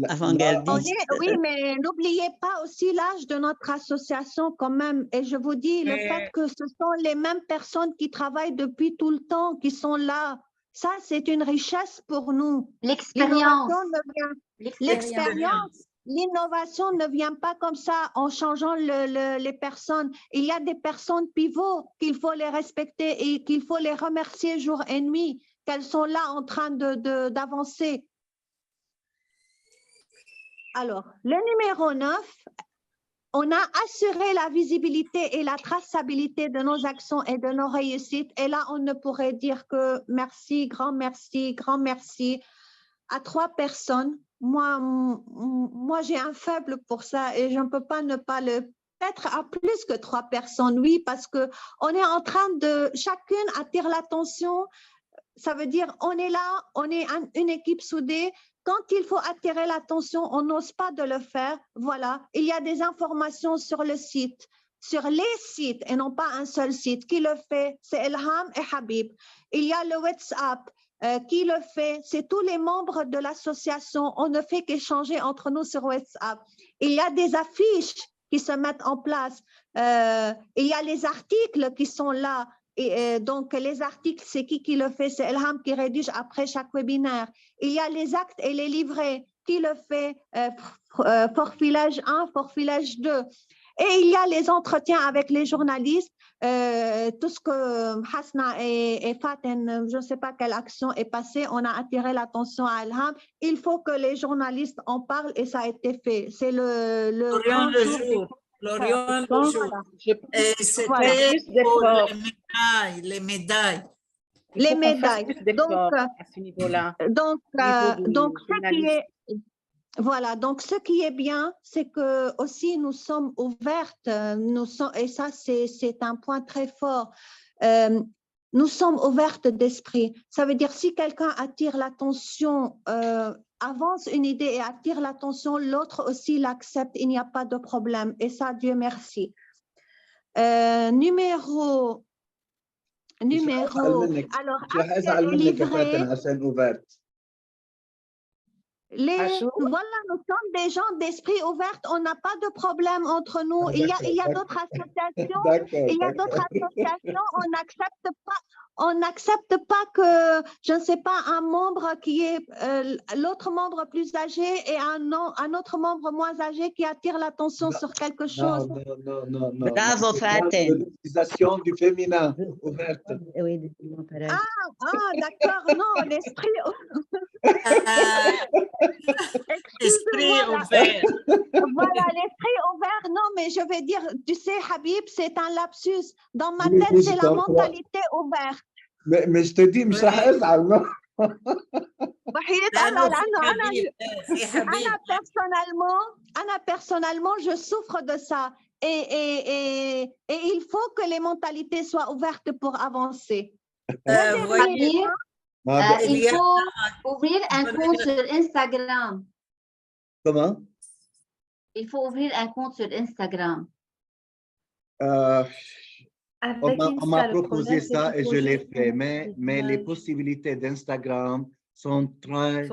avant-gardiste. Oui, mais n'oubliez pas aussi l'âge de notre association quand même. Et je vous dis, le fait que ce sont les mêmes personnes qui travaillent depuis tout le temps, qui sont là, ça, c'est une richesse pour nous. L'expérience. L'expérience. L'innovation ne vient pas comme ça en changeant les personnes. Il y a des personnes pivots qu'il faut les respecter et qu'il faut les remercier jour et nuit, qu'elles sont là en train d'avancer. Alors, le numéro 9, on a assuré la visibilité et la traçabilité de nos actions et de nos réussites. Et là, on ne pourrait dire que merci, grand merci à 3 personnes moi j'ai un faible pour ça et je ne peux pas ne pas le mettre à plus que 3 personnes, oui, parce que on est en train de, chacune attire l'attention. Ça veut dire on est là, on est une équipe soudée. Quand il faut attirer l'attention, on n'ose pas de le faire. Voilà, il y a des informations sur le site, sur les sites et non pas un seul site. Qui le fait? C'est Elham et Habib. Il y a le WhatsApp. Qui le fait? C'est tous les membres de l'association. On ne fait qu'échanger entre nous sur WhatsApp. Il y a des affiches qui se mettent en place. Il y a les articles qui sont là. Et donc, les articles, c'est qui le fait? C'est Elham qui rédige après chaque webinaire. Il y a les actes et les livrets. Qui le fait? Forfilage 1, forfilage 2. Et il y a les entretiens avec les journalistes. Tout ce que Hasna et Faten, je ne sais pas quelle action est passée, on a attiré l'attention à Elham. Il faut que les journalistes en parlent et ça a été fait. C'est le Florian grand le jour. jour. Florian le Donc, jour. voilà. Et Voilà. c'était pour les médailles. Il Les faut qu'on fasse médailles. plus d'efforts à ce niveau-là. Donc, niveau du ce qui est, voilà, donc ce qui est bien, c'est que aussi nous sommes ouvertes, et ça c'est un point très fort, nous sommes ouvertes d'esprit. Ça veut dire si quelqu'un attire l'attention, avance une idée et attire l'attention, l'autre aussi l'accepte, il n'y a pas de problème. Et ça, Dieu merci. Numéro, alors, actes et livrets. Voilà, nous sommes des gens d'esprit ouvert, on n'a pas de problème entre nous. Il y a d'autres associations, on n'accepte pas que, je ne sais pas, un membre qui est l'autre membre plus âgé et un autre membre moins âgé qui attire l'attention sur quelque chose. Non. Bravo, Faten. L'utilisation du féminin ouverte. Oui, D'accord, non, l'esprit. Esprit ouvert. Voilà, l'esprit ouvert, non, mais je vais dire, tu sais, Habib, c'est un lapsus. Dans ma tête, c'est la mentalité ouverte. Mais je te dis, مش راح ازعل non. Personnellement, je souffre de ça. Et il faut que les mentalités soient ouvertes pour avancer. Il faut ouvrir un compte sur Instagram. Comment? Il faut ouvrir un compte sur Instagram. On m'a proposé ça et je l'ai fait, mais les possibilités d'Instagram sont très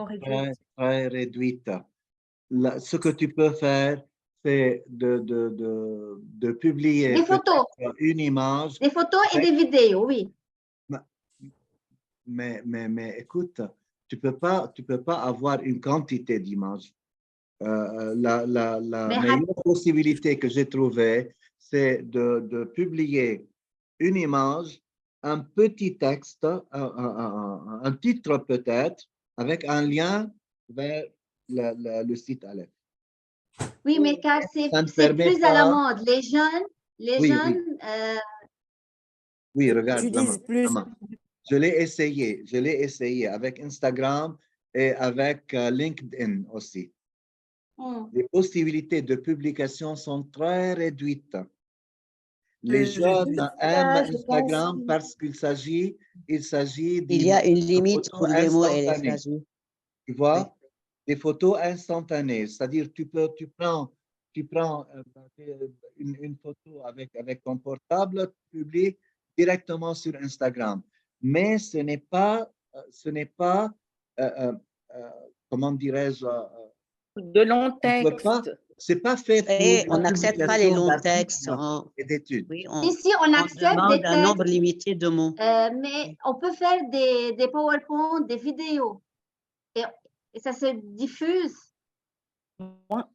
réduites. Ce que tu peux faire, c'est de publier des photos, une image. Des photos et des vidéos, oui. Mais écoute, tu peux pas avoir une quantité d'images. La meilleure possibilité que j'ai trouvée, c'est de publier une image, un petit texte, un titre peut-être, avec un lien vers le site Aleph. Oui, mais car c'est plus à la mode. Les jeunes. Oui, regarde, plus. je l'ai essayé avec Instagram et avec LinkedIn aussi. Les possibilités de publication sont très réduites. Les jeunes aiment Instagram parce qu'il s'agit il y a une limite pour les mots et les phrases. Tu vois, des photos instantanées, c'est-à-dire tu prends une photo avec ton portable, tu publies directement sur Instagram. Mais ce n'est pas comment dirais-je, de long texte. C'est pas fait pour on n'accepte pas les longs textes et d'études. Oui, Ici, on accepte des textes, un nombre limité de mots. mais on peut faire des PowerPoint, des vidéos. Et ça se diffuse. Moi,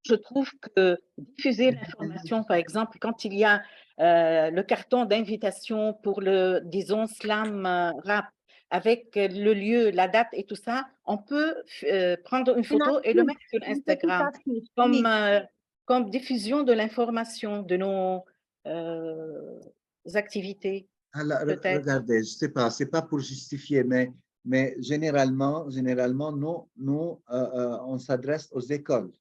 je trouve que diffuser l'information, par exemple, quand il y a le carton d'invitation pour le, disons, slam rap, avec le lieu, la date et tout ça, on peut prendre une photo et le mettre sur Instagram comme diffusion de l'information de nos activités. Regardez, je sais pas, c'est pas pour justifier, mais mais généralement, nous on s'adresse aux écoles.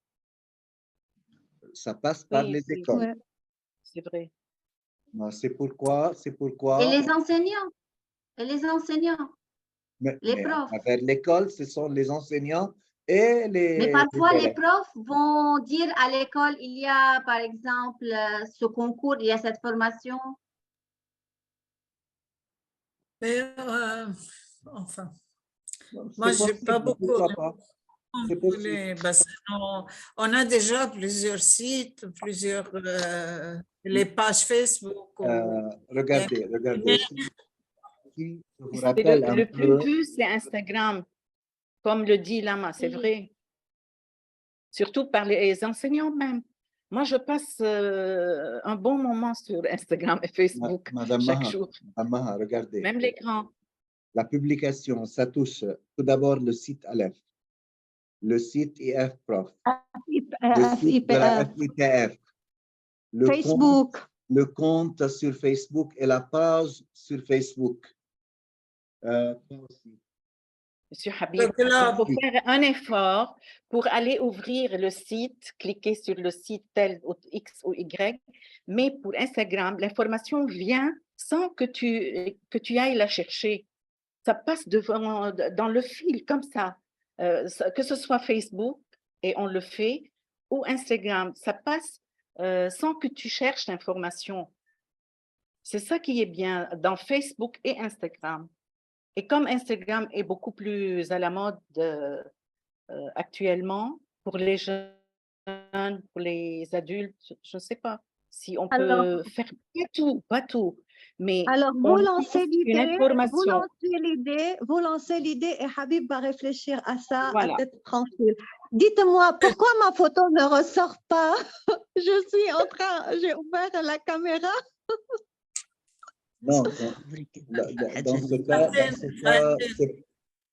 Ça passe par Oui, les oui, écoles. Ouais. c'est vrai. C'est pourquoi. Et les enseignants. Et les enseignants. Les Mais à profs. travers l'école, ce sont les enseignants et Mais les parfois, les élèves. profs vont dire à l'école, il y a par exemple ce concours, il y a cette formation. Mais, enfin, C'est moi, je n'ai pas possible, beaucoup. pourquoi pas? C'est possible. Parce on a déjà plusieurs sites, les pages Facebook. Regardez. Si je vous C'est rappelle un le plus peu. vu, c'est Instagram, comme le dit Lama, c'est Oui. vrai. Surtout par les enseignants même. Moi, je passe un bon moment sur Instagram et Facebook Madame chaque Maha, jour, Maha, regardez. même les grands. La publication, ça touche tout d'abord le site Aleph, le site IF Prof, le site de la FIPF, Facebook. le compte sur Facebook et la page sur Facebook. Monsieur Habib, il faut faire un effort pour aller ouvrir le site, cliquer sur le site tel ou X ou Y, mais pour Instagram, l'information vient sans que tu ailles la chercher. Ça passe dans le fil comme ça, que ce soit Facebook, et on le fait, ou Instagram, ça passe sans que tu cherches l'information. C'est ça qui est bien dans Facebook et Instagram. Et comme Instagram est beaucoup plus à la mode actuellement, pour les jeunes, pour les adultes, je ne sais pas si on peut faire pas tout, mais alors on vous lance lancez une information. vous lancez l'idée et Habib va réfléchir à ça Voilà. à tête tranquille. Dites-moi, pourquoi ma photo ne ressort pas? J'ai ouvert la caméra. Non, dans ce cas,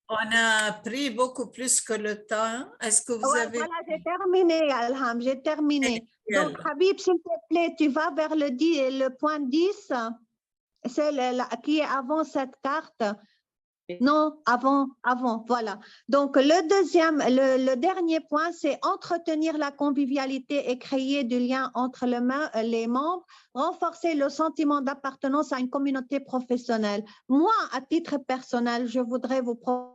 on a pris beaucoup plus que le temps. Est-ce que vous avez... Voilà, j'ai terminé, Alham, j'ai terminé. Donc, Habib, s'il te plaît, tu vas vers le point 10, c'est qui est avant cette carte. Non, avant, voilà. Donc, le dernier point, c'est entretenir la convivialité et créer du lien entre les membres, renforcer le sentiment d'appartenance à une communauté professionnelle. Moi, à titre personnel, je voudrais vous proposer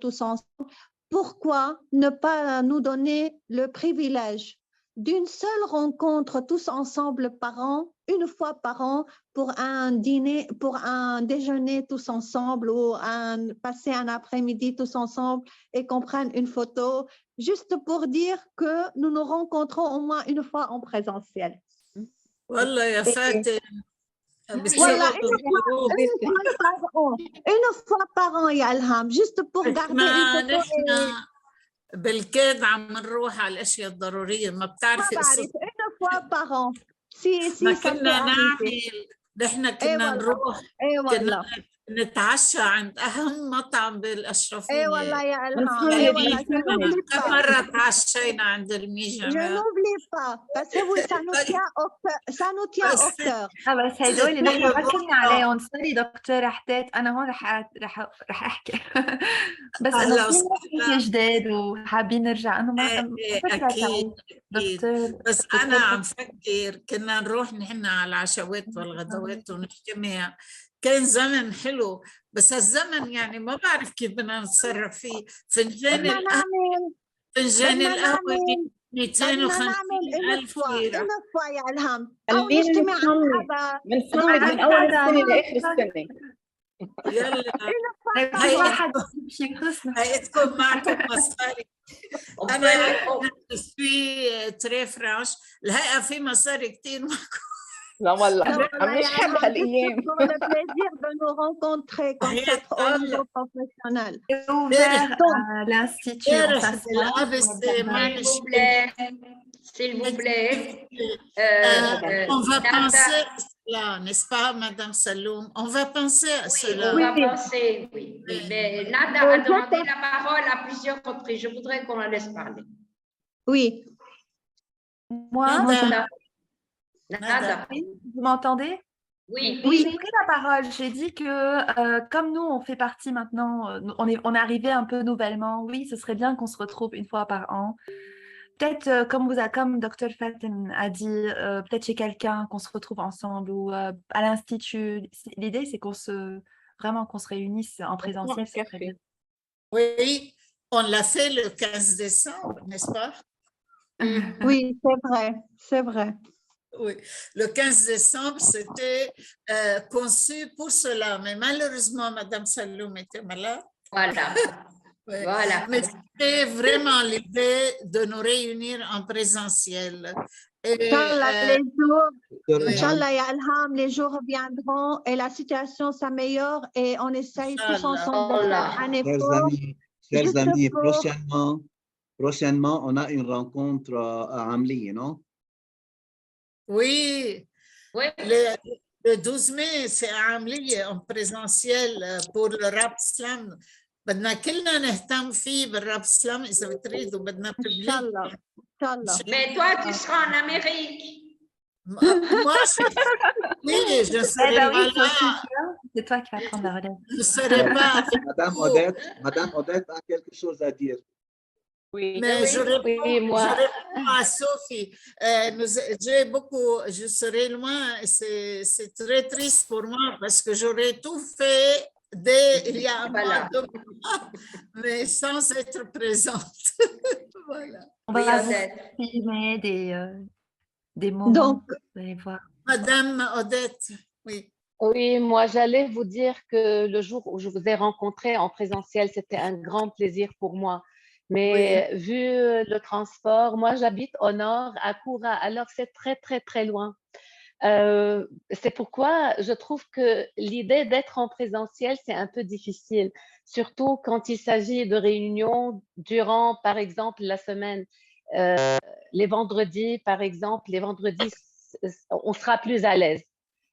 tous ensemble, pourquoi ne pas nous donner le privilège d'une seule rencontre tous ensemble par an, une fois par an, pour un dîner, pour un déjeuner tous ensemble ou passer un après-midi tous ensemble et qu'on prenne une photo, juste pour dire que nous nous rencontrons au moins une fois en présentiel. Wallah, ya Fatim. Voilà, une fois par an, ya Alham, juste pour garder une photo. بالكاد عم نروح على الاشياء الضروريه ما بتعرفي قصه une fois par an. Si ما ça كنا peut نعمل نحن كنا نروح كنا نتعشى عند اهم مطعم بالاشرفيه اي والله يا الهام كم مره تعشينا عند الميجا Je n'oublie pas parce que oui, ça nous tient au cœur. بس هدول نحن ما كنا عليهم سوري دكتورة حتات انا هون رح احكي بس انه في ناس جداد وحابين نرجع انه ما اكيد بس انا عم فكر كنا نروح نحن على العشوات والغدوات ونجتمع كان زمن حلو بس هالزمن يعني ما بعرف كيف بدنا نتصرف فيه فنجان القهوة 250,000 ليرة يا إلهام أو نجتمع من أول السنة لآخر السنة يلا هيئتكم معكم مصاري أنا في تري فرانش الهيئة في مصاري كتير معكم لا والله عم نشحن هالأيام pour le plaisir de nous rencontrer comme ça au niveau professionnel. L'Institut s'il vous plaît. On va penser à cela, n'est-ce pas, Madame Saloum? On va penser à cela. On va penser, oui. Mais Nada a demandé la parole à plusieurs reprises. Je voudrais qu'on la laisse parler. Oui. Moi, Nada. vous m'entendez? Oui, Oui, j'ai pris la parole. J'ai dit que comme nous, on fait partie maintenant, on est arrivé un peu nouvellement. Oui, ce serait bien qu'on se retrouve une fois par an. Peut-être, comme Dr. Faten a dit, peut-être chez quelqu'un, qu'on se retrouve ensemble ou à l'Institut. L'idée, c'est vraiment qu'on se réunisse en présentiel, ce serait bien. Oui, on l'a fait le 15 décembre, n'est-ce pas? Oui, c'est vrai, c'est vrai. Oui, le 15 décembre, c'était conçu pour cela, mais malheureusement, Madame Saloum était malade. Voilà. Ouais. Voilà. Mais c'était vraiment l'idée de nous réunir en présentiel. Et, Inch'Allah, ya Ilham, les jours viendront et la situation s'améliore et on essaye tous ensemble de faire un effort. Chers amis, prochainement, on a une rencontre à Amli, non? Oui, Oui. le 12 mai, c'est à Amli en présentiel pour le rap slam. بدنا كلنا نهتم فيه بالراب سلام إذا بتريدوا بدنا public. Mais toi, tu seras en Amérique. Moi, je serai là. C'est toi qui vas prendre la relève. Je ne serai pas. Madame Odette a quelque chose à dire. Oui, mais je réponds à Sophie. Je serai loin et c'est très triste pour moi parce que j'aurais tout fait dès il y a un mois, 2 mois, mais sans être présente. Voilà. On va vous filmer des moments. Donc, vous allez voir. Madame Odette, oui. Oui, moi j'allais vous dire que le jour où je vous ai rencontré en présentiel, c'était un grand plaisir pour moi. Mais vu le transport, moi j'habite au nord, à Koura, alors c'est très, très, très loin. C'est pourquoi je trouve que l'idée d'être en présentiel, c'est un peu difficile, surtout quand il s'agit de réunions durant, par exemple, la semaine. Les vendredis, par exemple, les vendredis, on sera plus à l'aise.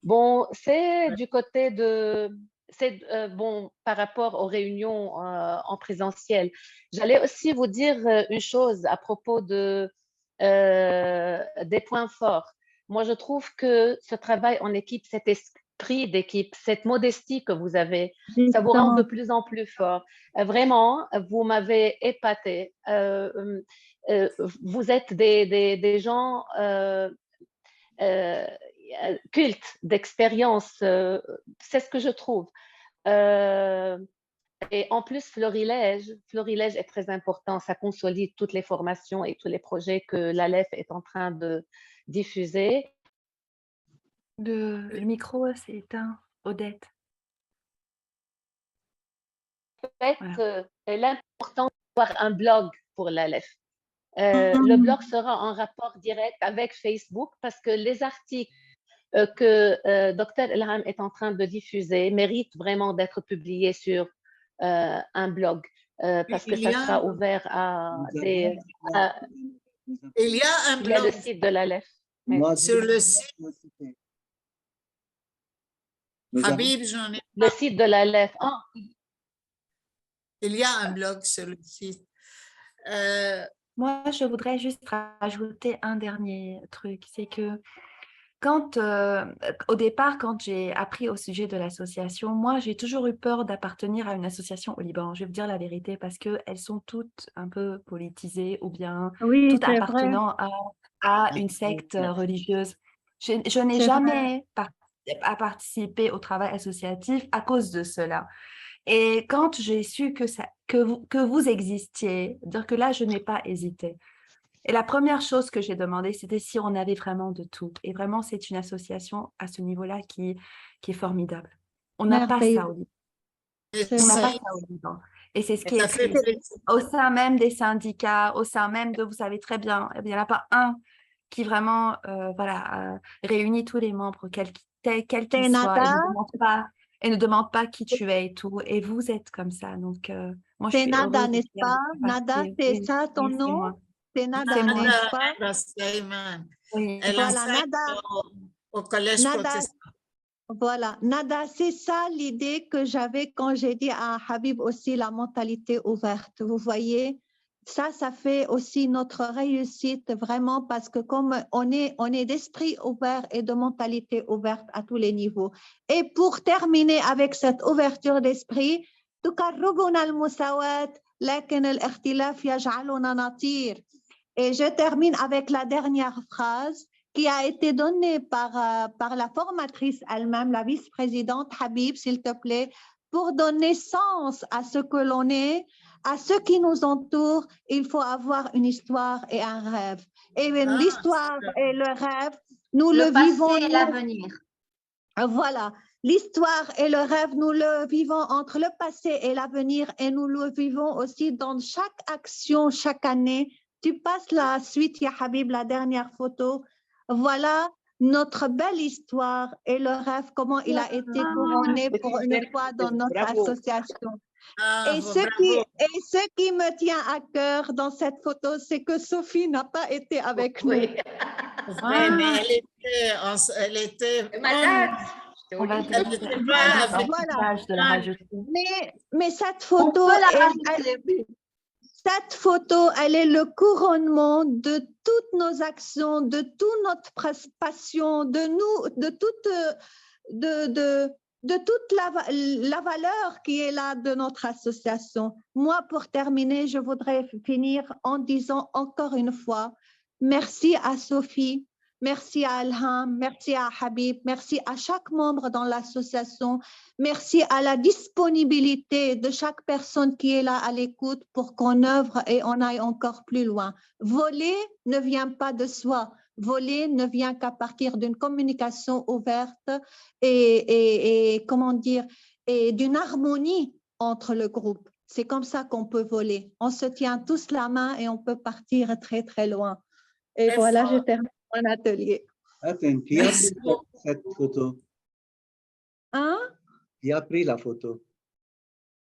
Bon, c'est du côté de... C'est bon par rapport aux réunions en présentiel. J'allais aussi vous dire une chose à propos des points forts. Moi, je trouve que ce travail en équipe, cet esprit d'équipe, cette modestie que vous avez, ça vous rend de plus en plus fort. Vraiment, vous m'avez épaté. Vous êtes des gens cultes, d'expérience. C'est ce que je trouve. Et en plus, Florilège est très important. Ça consolide toutes les formations et tous les projets que l'ALEF est en train de diffuser. Le micro s'est éteint, Odette. En fait, l'important d'avoir un blog pour l'ALEF. Le blog sera en rapport direct avec Facebook parce que les articles que Dr Ilham est en train de diffuser méritent vraiment d'être publiés sur un blog parce que ça sera ouvert à des... Il y a un blog. Il y a le site de l'ALEF. Sur le site. Habib, j'en ai. Le site de l'ALEF. Il y a un blog sur le site. Moi, je voudrais juste rajouter un dernier truc. C'est que au départ, quand j'ai appris au sujet de l'association, moi, j'ai toujours eu peur d'appartenir à une association au Liban. Je vais vous dire la vérité parce qu'elles sont toutes un peu politisées ou bien toutes appartenant à une secte religieuse. Je n'ai jamais participé au travail associatif à cause de cela. Et quand j'ai su que vous existiez, dire que là, je n'ai pas hésité. Et la première chose que j'ai demandé, c'était si on avait vraiment de tout. Et vraiment, c'est une association à ce niveau-là qui est formidable. On n'a pas ça au Liban. On n'a pas ça au Liban. Et c'est ce qui est triste. Au sein même des syndicats, au sein même de, vous savez très bien, il n'y en a pas un qui vraiment réunit tous les membres, quel qu'il soit, et ne demande pas qui tu es et tout. Et vous êtes comme ça. Donc, moi, je suis Nada, heureuse. n'est-ce pas? Nada, c'est ça ton nom? C'est Nada, n'est-ce pas? Oui. Voilà, Nada. Au collège protestant. Voilà, Nada, c'est ça l'idée que j'avais quand j'ai dit à Habib aussi la mentalité ouverte. Vous voyez, Ça fait aussi notre réussite vraiment parce que comme on est d'esprit ouvert et de mentalité ouverte à tous les niveaux. Et pour terminer avec cette ouverture d'esprit, تقربنا المساواة لكن الاختلاف يجعلنا نطير. Et je termine avec la dernière phrase qui a été donnée par la formatrice elle-même, la vice-présidente Habib, s'il te plaît, pour donner sens à ce que l'on est, à ce qui nous entoure, il faut avoir une histoire et un rêve. Et l'histoire et le rêve, nous le vivons. Le passé et l'avenir. Voilà, l'histoire et le rêve, nous le vivons entre le passé et l'avenir et nous le vivons aussi dans chaque action, chaque année. Tu passes la suite, Ya Habib, la dernière photo. Voilà notre belle histoire et le rêve, comment il a été couronné pour une fois dans notre association. Et ce qui me tient à cœur dans cette photo, c'est que Sophie n'a pas été avec nous. Mais elle était malade. On va mais cette photo, cette photo, elle est le couronnement de toutes nos actions, de toute notre passion, de toute la valeur qui est là de notre association. Moi, pour terminer, je voudrais finir en disant encore une fois, merci à Sophie, merci à Alham, merci à Habib, merci à chaque membre dans l'association, merci à la disponibilité de chaque personne qui est là à l'écoute pour qu'on œuvre et on aille encore plus loin. Voler ne vient pas de soi. Voler ne vient qu'à partir d'une communication ouverte et comment dire, et d'une harmonie entre le groupe. C'est comme ça qu'on peut voler. On se tient tous la main et on peut partir très, très loin. Et voilà, je termine mon atelier. Attends, qui a pris cette photo? Hein? Qui a pris la photo?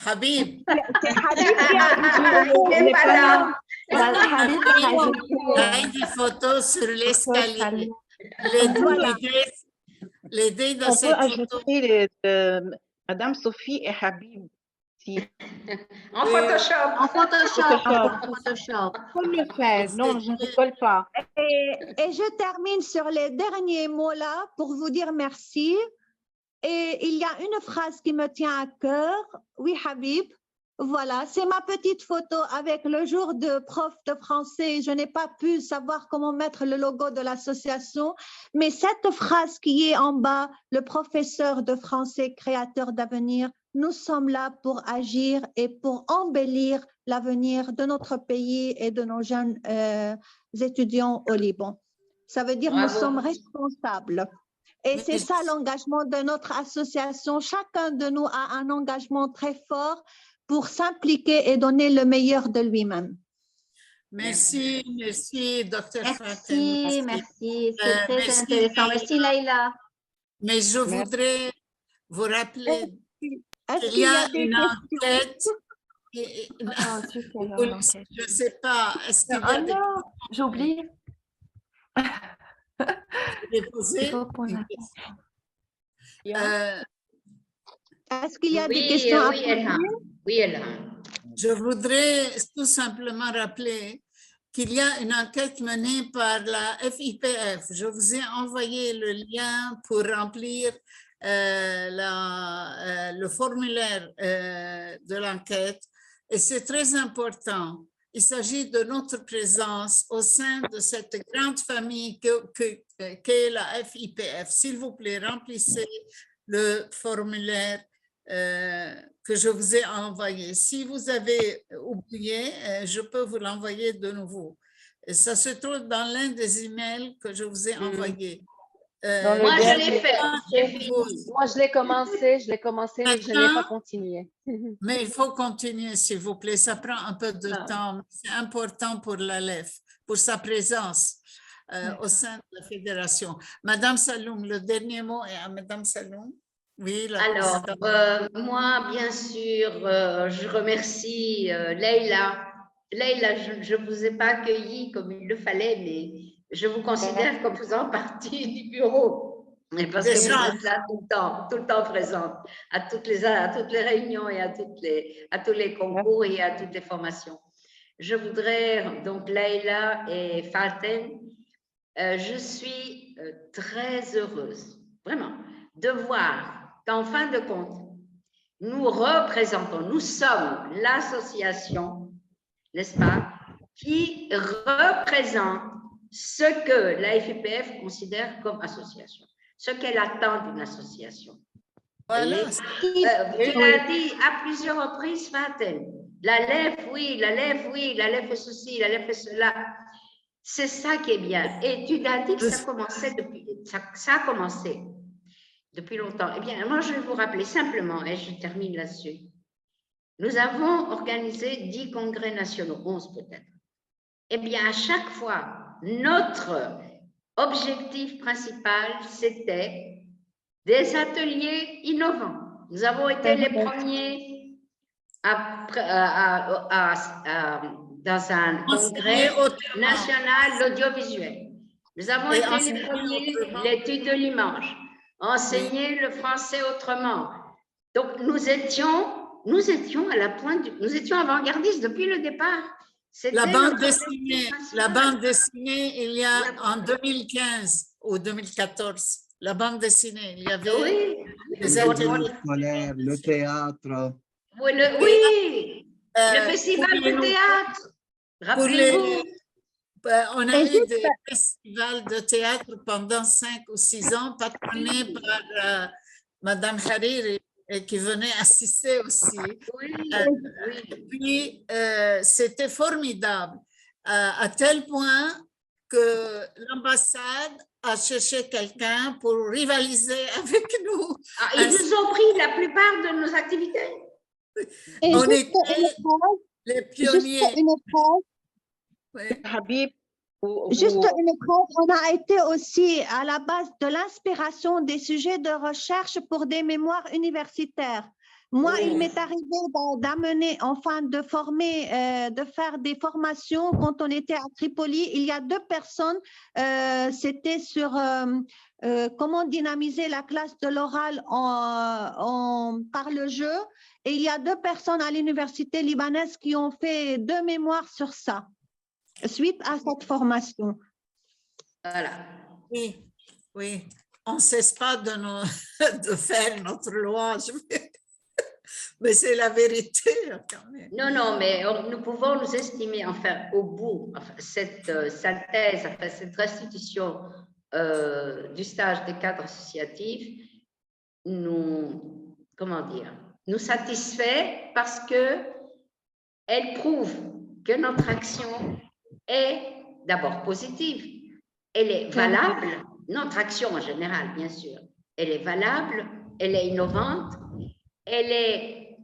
Habib. C'est Habib qui a Il y a des photos sur l'escalier. Les deux dans cette photo. On peut ajouter Madame Sophie et Habib. En Photoshop. En Photoshop. On peut le faire. Non, je ne rigole pas. Et je termine sur les derniers mots là pour vous dire merci. Et il y a une phrase qui me tient à cœur. Oui, Habib. Voilà, c'est ma petite photo avec le jour de prof de français. Je n'ai pas pu savoir comment mettre le logo de l'association, mais cette phrase qui est en bas, le professeur de français créateur d'avenir, nous sommes là pour agir et pour embellir l'avenir de notre pays et de nos jeunes étudiants au Liban. Ça veut dire nous sommes responsables. Et c'est ça l'engagement de notre association. Chacun de nous a un engagement très fort pour s'impliquer et donner le meilleur de lui-même. Merci, Dr. Faten. Merci, c'est très intéressant. Merci, Laïla. Mais je voudrais vous rappeler qu'il y a une enquête. Je ne sais pas, est-ce qu'il y a des... J'oublie. Est-ce qu'il y a des questions à poser? Oui, elle a. Je voudrais tout simplement rappeler qu'il y a une enquête menée par la FIPF. Je vous ai envoyé le lien pour remplir le formulaire de l'enquête et c'est très important. Il s'agit de notre présence au sein de cette grande famille qu'est la FIPF. S'il vous plaît, remplissez le formulaire que je vous ai envoyé. Si vous avez oublié, je peux vous l'envoyer de nouveau. Et ça se trouve dans l'un des emails que je vous ai envoyé. Moi, je l'ai fait. Moi, je l'ai commencé, mais je n'ai pas continué. Mais il faut continuer, s'il vous plaît. Ça prend un peu de temps. C'est important pour l'ALEF, pour sa présence au sein de la fédération. Madame Saloum, le dernier mot est à Madame Saloum. Oui, alors, moi, bien sûr, je remercie Leïla. Leïla, je ne vous ai pas accueilli comme il le fallait, mais je vous considère comme faisant partie du bureau. Et parce que vous êtes là tout le temps présente, à toutes les réunions et à tous les concours et à toutes les formations. Je voudrais, donc Leïla et Faten, je suis très heureuse, vraiment, de voir qu'en fin de compte, nous représentons, nous sommes l'association, n'est-ce pas, qui représente ce que la FIPF considère comme association, ce qu'elle attend d'une association. Voilà. Tu l'as dit à plusieurs reprises, Faten. La LEF, oui, la LEF, oui, la LEF fait ceci, la LEF fait cela. C'est ça qui est bien. Et tu l'as dit que ça a commencé depuis longtemps. Eh bien, moi, je vais vous rappeler simplement, et je termine là-dessus. Nous avons organisé 10 congrès nationaux, 11 peut-être. Eh bien, à chaque fois, notre objectif principal, c'était des ateliers innovants. Nous avons été les premiers dans un congrès national l'audiovisuel. Nous avons été les premiers, l'étude de l'image, enseigner le français autrement. Donc, nous étions à la pointe, nous étions avant-gardistes depuis le départ. La bande dessinée, il y a en 2015 ou 2014, la bande dessinée, il y avait les ateliers scolaires, le théâtre. Oui, le festival de théâtre. Rappelez-vous. On a eu des festivals de théâtre pendant 5 ou 6 ans, patronnés par Madame Hariri, qui venait assister aussi. Puis, c'était formidable, à tel point que l'ambassade a cherché quelqu'un pour rivaliser avec nous. Ils nous ont pris la plupart de nos activités. On était les pionniers. Juste une phrase, on a été aussi à la base de l'inspiration des sujets de recherche pour des mémoires universitaires. Moi, il m'est arrivé d'amener, enfin de former, de faire des formations quand on était à Tripoli. Il y a 2 personnes, c'était sur comment dynamiser la classe de l'oral par le jeu. Et il y a 2 personnes à l'université libanaise qui ont fait 2 mémoires sur ça, suite à cette formation. Voilà. Oui. On ne cesse pas de faire notre loi, mais c'est la vérité quand même. Non, mais nous pouvons nous estimer, enfin, au bout, cette synthèse, cette restitution du stage des cadres associatifs, nous satisfait parce qu'elle prouve que notre action est d'abord positive, elle est valable, notre action en général, bien sûr, elle est valable, elle est innovante, elle est,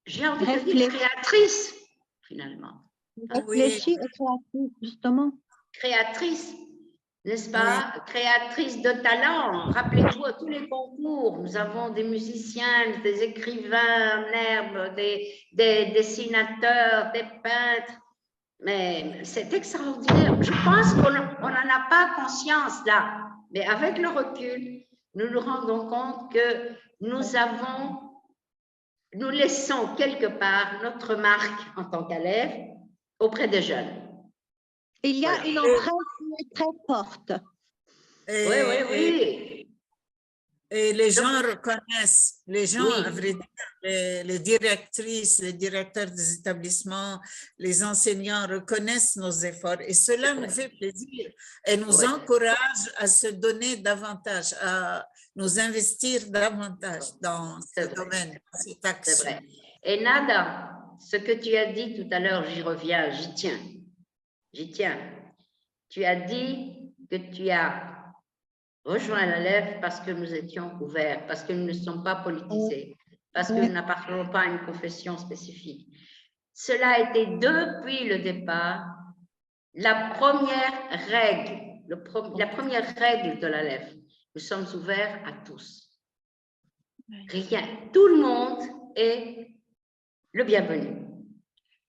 j'ai envie de dire, créatrice, finalement. Réfléchie et créatrice, justement. Créatrice, n'est-ce pas? Créatrice de talent. Rappelez-vous, à tous les concours, nous avons des musiciens, des écrivains en herbe, des dessinateurs, des peintres. Mais c'est extraordinaire. Je pense qu'on n'en a pas conscience là. Mais avec le recul, nous nous rendons compte que nous laissons quelque part notre marque en tant qu'élèves auprès des jeunes. Il y a une empreinte très forte. Oui. Et les gens reconnaissent, à vrai dire, les directrices, les directeurs des établissements, les enseignants reconnaissent nos efforts et cela nous fait plaisir et nous encourage à se donner davantage, à nous investir davantage dans ce domaine, cette action. C'est vrai. Et Nada, ce que tu as dit tout à l'heure, j'y reviens, j'y tiens. Tu as dit que tu as rejoint la LEF parce que nous étions ouverts, parce que nous ne sommes pas politisés, parce que nous n'appartenons pas à une confession spécifique. Cela a été depuis le départ la première règle, la première règle de la LEF. Nous sommes ouverts à tous. Rien, tout le monde est le bienvenu.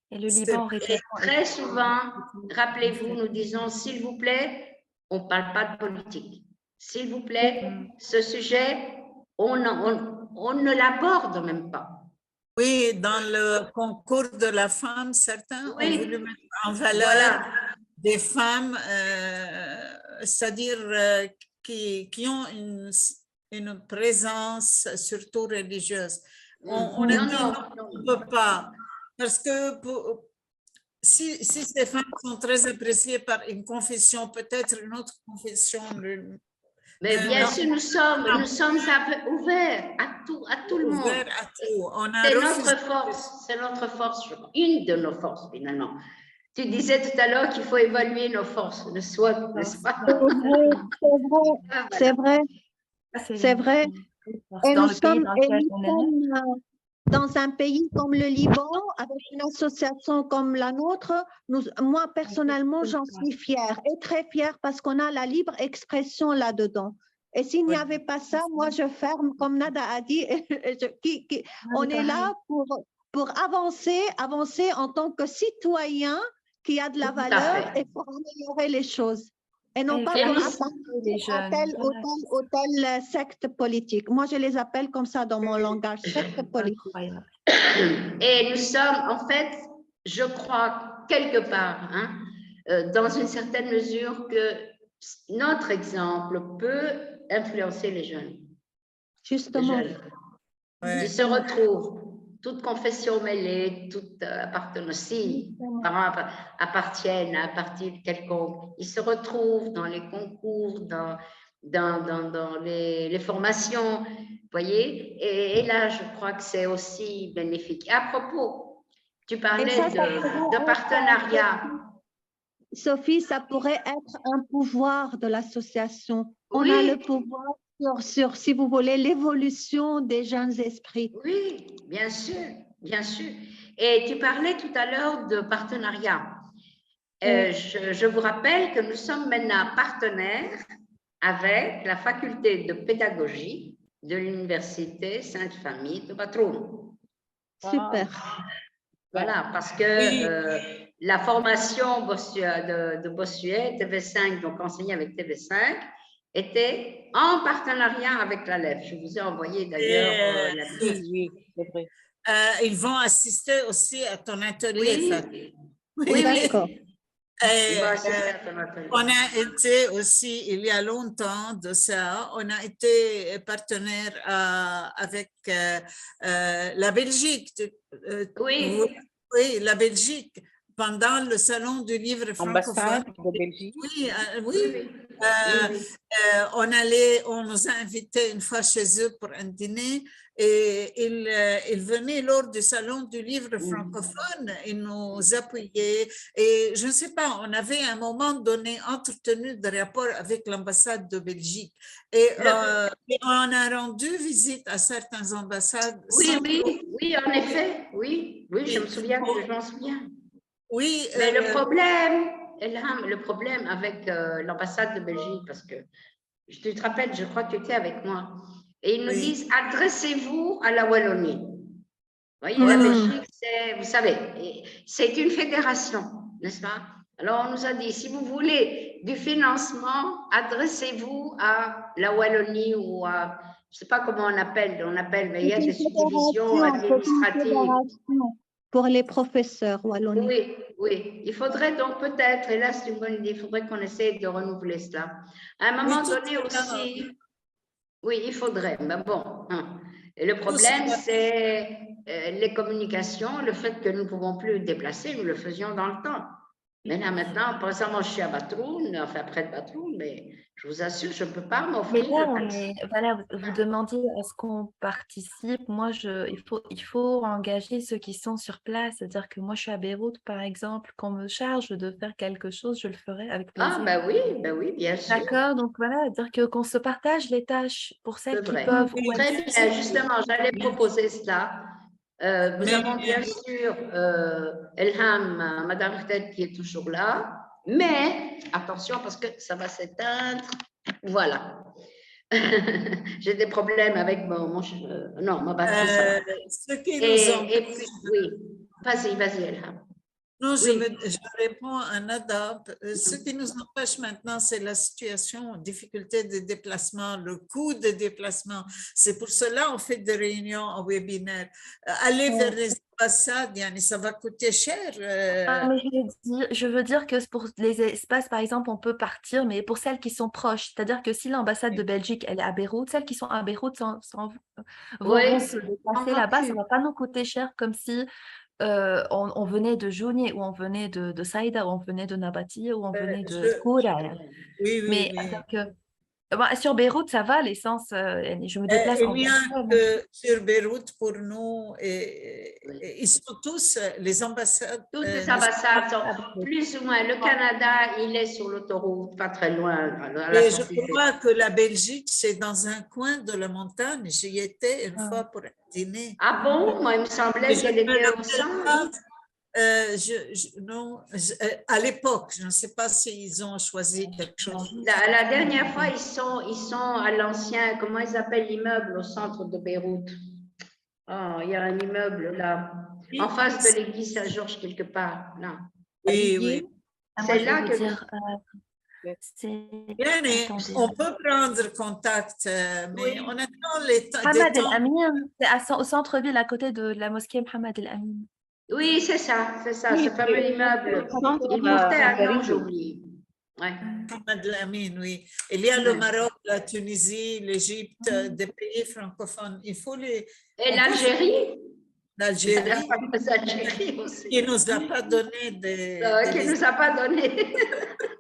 Et le Liban et très souvent, rappelez-vous, nous disons, s'il vous plaît, on ne parle pas de politique. S'il vous plaît, ce sujet, on ne l'aborde même pas. Oui, dans le concours de la femme, certains ont voulu mettre en valeur des femmes, c'est-à-dire qui ont une présence surtout religieuse. On a dit non, on ne peut pas, parce que si ces femmes sont très appréciées par une confession, peut-être une autre confession. Mais bien sûr, nous sommes ouverts à tout le monde. C'est notre force, une de nos forces finalement. Tu disais tout à l'heure qu'il faut évaluer nos forces, le SWOT, n'est-ce pas? C'est vrai. Et nous sommes dans un pays comme le Liban, avec une association comme la nôtre. Moi, personnellement, j'en suis fière et très fière parce qu'on a la libre expression là-dedans. Et s'il n'y avait pas ça, moi, je ferme, comme Nada a dit. On est là pour avancer en tant que citoyen qui a de la valeur et pour améliorer les choses. Et non pas pour appartenir à telle ou telle secte politique. Moi, je les appelle comme ça dans mon langage, secte politique. Et nous sommes, en fait, je crois, quelque part, dans une certaine mesure, que notre exemple peut influencer les jeunes. Justement. Ils se retrouvent, toute confession mêlée, toute appartenance, si parents appartiennent à un parti quelconque, ils se retrouvent dans les concours, dans les formations, vous voyez, et là, je crois que c'est aussi bénéfique. Et à propos, tu parlais de partenariat. Sophie, ça pourrait être un pouvoir de l'association. On a le pouvoir sur, si vous voulez, l'évolution des jeunes esprits. Oui, bien sûr, bien sûr. Et tu parlais tout à l'heure de partenariat. Je vous rappelle que nous sommes maintenant partenaires avec la faculté de pédagogie de l'Université Sainte-Famille de Batroun. Super. Voilà, parce que la formation de Bossuet, TV5, donc enseignée avec TV5, était en partenariat avec l'ALEF. Je vous ai envoyé d'ailleurs la vidéo. Oui, c'est vrai. Ils vont assister aussi à ton atelier. Oui, d'accord. On a été aussi, il y a longtemps de ça, on a été partenaire avec la Belgique. Oui, la Belgique, pendant le Salon du livre francophone. De Belgique. Oui. On nous a invités une fois chez eux pour un dîner et ils venaient lors du Salon du livre francophone, ils nous appuyaient et je ne sais pas, on avait à un moment donné entretenu des rapports avec l'ambassade de Belgique et on a rendu visite à certaines ambassades. Oui, en effet, oui, je me souviens, je m'en souviens. Oui. Mais le problème avec l'ambassade de Belgique, parce que tu te rappelles, je crois que tu étais avec moi, et ils nous disent adressez-vous à la Wallonie. Vous voyez, la Belgique, vous savez, c'est une fédération, n'est-ce pas? Alors on nous a dit si vous voulez du financement, adressez-vous à la Wallonie ou à, je ne sais pas comment on appelle, mais il y a des subdivisions administratives. Pour les professeurs walloniens. Oui. Il faudrait donc peut-être, et là c'est une bonne idée, il faudrait qu'on essaye de renouveler cela. À un moment donné aussi, oui, il faudrait, mais bon. Et le problème, c'est les communications, le fait que nous ne pouvons plus déplacer, nous le faisions dans le temps. Mais là maintenant, par exemple, je suis à Batroun, enfin près de Batroun, mais je vous assure, je ne peux pas m'offrir. Mais là, voilà, vous demandiez à ce qu'on participe. Moi, il faut engager ceux qui sont sur place. C'est-à-dire que moi, je suis à Beyrouth, par exemple, qu'on me charge de faire quelque chose, je le ferai avec plaisir. Ah, bah oui, bien sûr. D'accord, donc voilà, dire qu'on se partage les tâches pour celles qui peuvent. Très bien, justement, j'allais proposer cela. Nous avons bien sûr Elham, Madame Rted qui est toujours là, mais attention parce que ça va s'éteindre. Voilà. J'ai des problèmes avec ma batterie. Ce qui nous et puis, oui, vas-y Elham. Non, Oui. je réponds à Nada. Ce qui nous empêche maintenant, c'est la situation, difficulté de déplacement, le coût de déplacement. C'est pour cela qu'on fait des réunions en webinaire. Aller vers les ambassades, Yani, ça va coûter cher. Ah, mais je veux dire que pour les espaces, par exemple, on peut partir, mais pour celles qui sont proches, c'est-à-dire que si l'ambassade de Belgique, elle est à Beyrouth, celles qui sont à Beyrouth vont Oui, se déplacer on va là-bas, ça plus. ne va pas nous coûter cher comme si on venait de Jounieh ou on venait de Saïda ou on venait de Nabati ou on venait de Koura. Oui, oui, Mais oui. donc, sur Beyrouth, ça va, l'essence, je me déplace en Il y a voiture. que sur Beyrouth, pour nous, ils sont tous, les ambassades. Toutes les ambassades sont plus ou moins. Le Canada, il est sur l'autoroute, pas très loin. Et je crois que la Belgique, c'est dans un coin de la montagne. J'y étais une fois pour un dîner. Ah bon? Moi, il me semblait qu'elle était au centre. Non, à l'époque, je ne sais pas s'ils ont choisi quelque chose. La dernière fois, ils sont à l'ancien, comment ils appellent l'immeuble au centre de Beyrouth? Oh, il y a un immeuble là, en face de l'église Saint-Georges, quelque part. Là. Oui, oui. C'est là que. On peut prendre contact, mais on attend les temps. Mohamed El Amin, c'est au centre-ville, à côté de la mosquée Mohamed El Amin. Oui, c'est ça, ce fameux immeuble. Il portait un nom, j'oublie. Ouais. Mohamed El Amin, oui. Il y a le Maroc, la Tunisie, l'Égypte, des pays francophones. Il faut les. Et l'Algérie? L'Algérie. Qui ne nous a pas donné qui nous a pas donné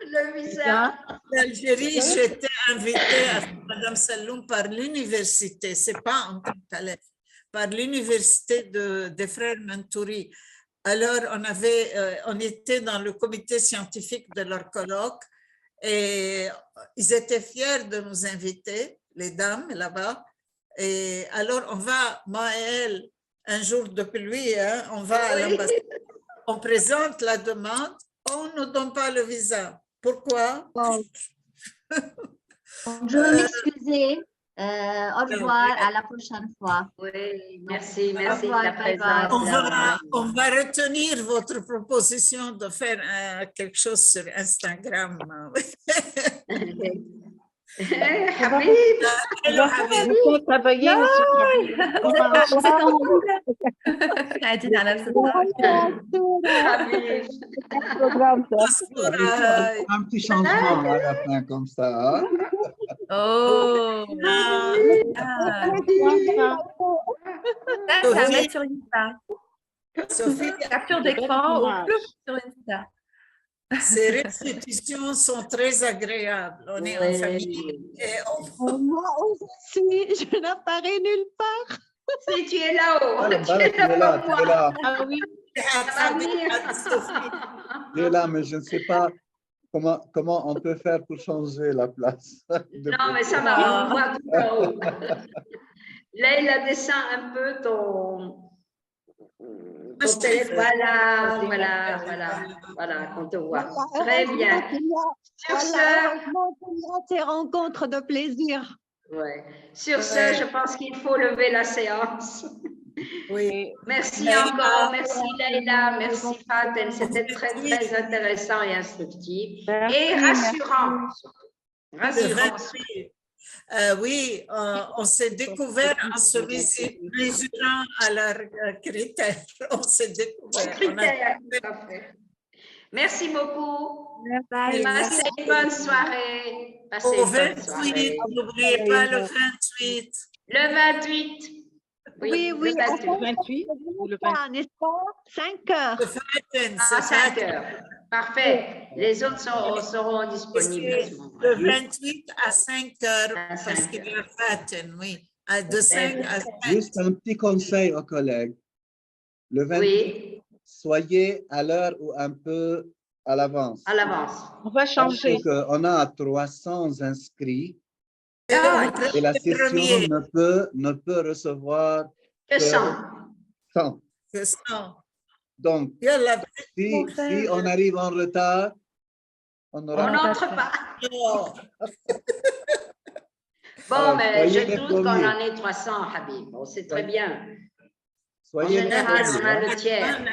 le visa. L'Algérie, j'étais invitée à Madame Saloum par l'université, c'est pas en tant qu'élève, par l'université des frères Mentouri. Alors, on était dans le comité scientifique de leur colloque et ils étaient fiers de nous inviter, les dames là-bas. Et alors, on va, moi et elle, un jour de pluie, on va à l'ambassade, on présente la demande, on ne donne pas le visa. Pourquoi? Je veux m'excuser. Au revoir, à la prochaine fois. Oui, merci de la présence. On va retenir votre proposition de faire quelque chose sur Instagram. Habib, vous travaillez un petit changement à la fin comme ça. Oh, ça va mettre sur Insta. Sophie, capture d'écran ou sur Insta. Ces restitutions sont très agréables. On est en famille. Moi aussi, je n'apparais nulle part. Si tu es là-haut, tu es là. Ah oui. Tu es là, mais je ne sais pas comment on peut faire pour changer la place. Non, mais ça va, on voit tout en haut. Là, il a descend un peu ton téléphone. Voilà, qu'on te voit. Très bien. Sur ces rencontres de plaisir. Ouais. Sur ce, je pense qu'il faut lever la séance. Oui. Merci encore, merci Leïla, merci Faten, c'était très intéressant et instructif et rassurant. Oui, on s'est découvert en se mesurant à leurs critères. On s'est découvert. Merci beaucoup. Bye. Passez une bonne soirée. Au 28, n'oubliez pas le 28. Le 28. Oui, le 28. N'est-ce pas? 5 heures. Le 5 heures. Parfait. Les autres seront disponibles à ce moment. Le 28 à 5 heures, parce qu'il y a Faten, oui. De 5 à 5. Juste un petit conseil aux collègues. Le 28, soyez à l'heure ou un peu à l'avance. À l'avance. On va changer. On a 300 inscrits. Et la session ne peut recevoir que 100. Donc, si on arrive en retard, on n'entre pas. Bon, mais je doute qu'on en ait 300, Habib. Bon, c'est très bien. En général, on a le tiers.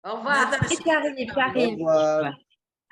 Au revoir. J'arrive, j'arrive. Au revoir.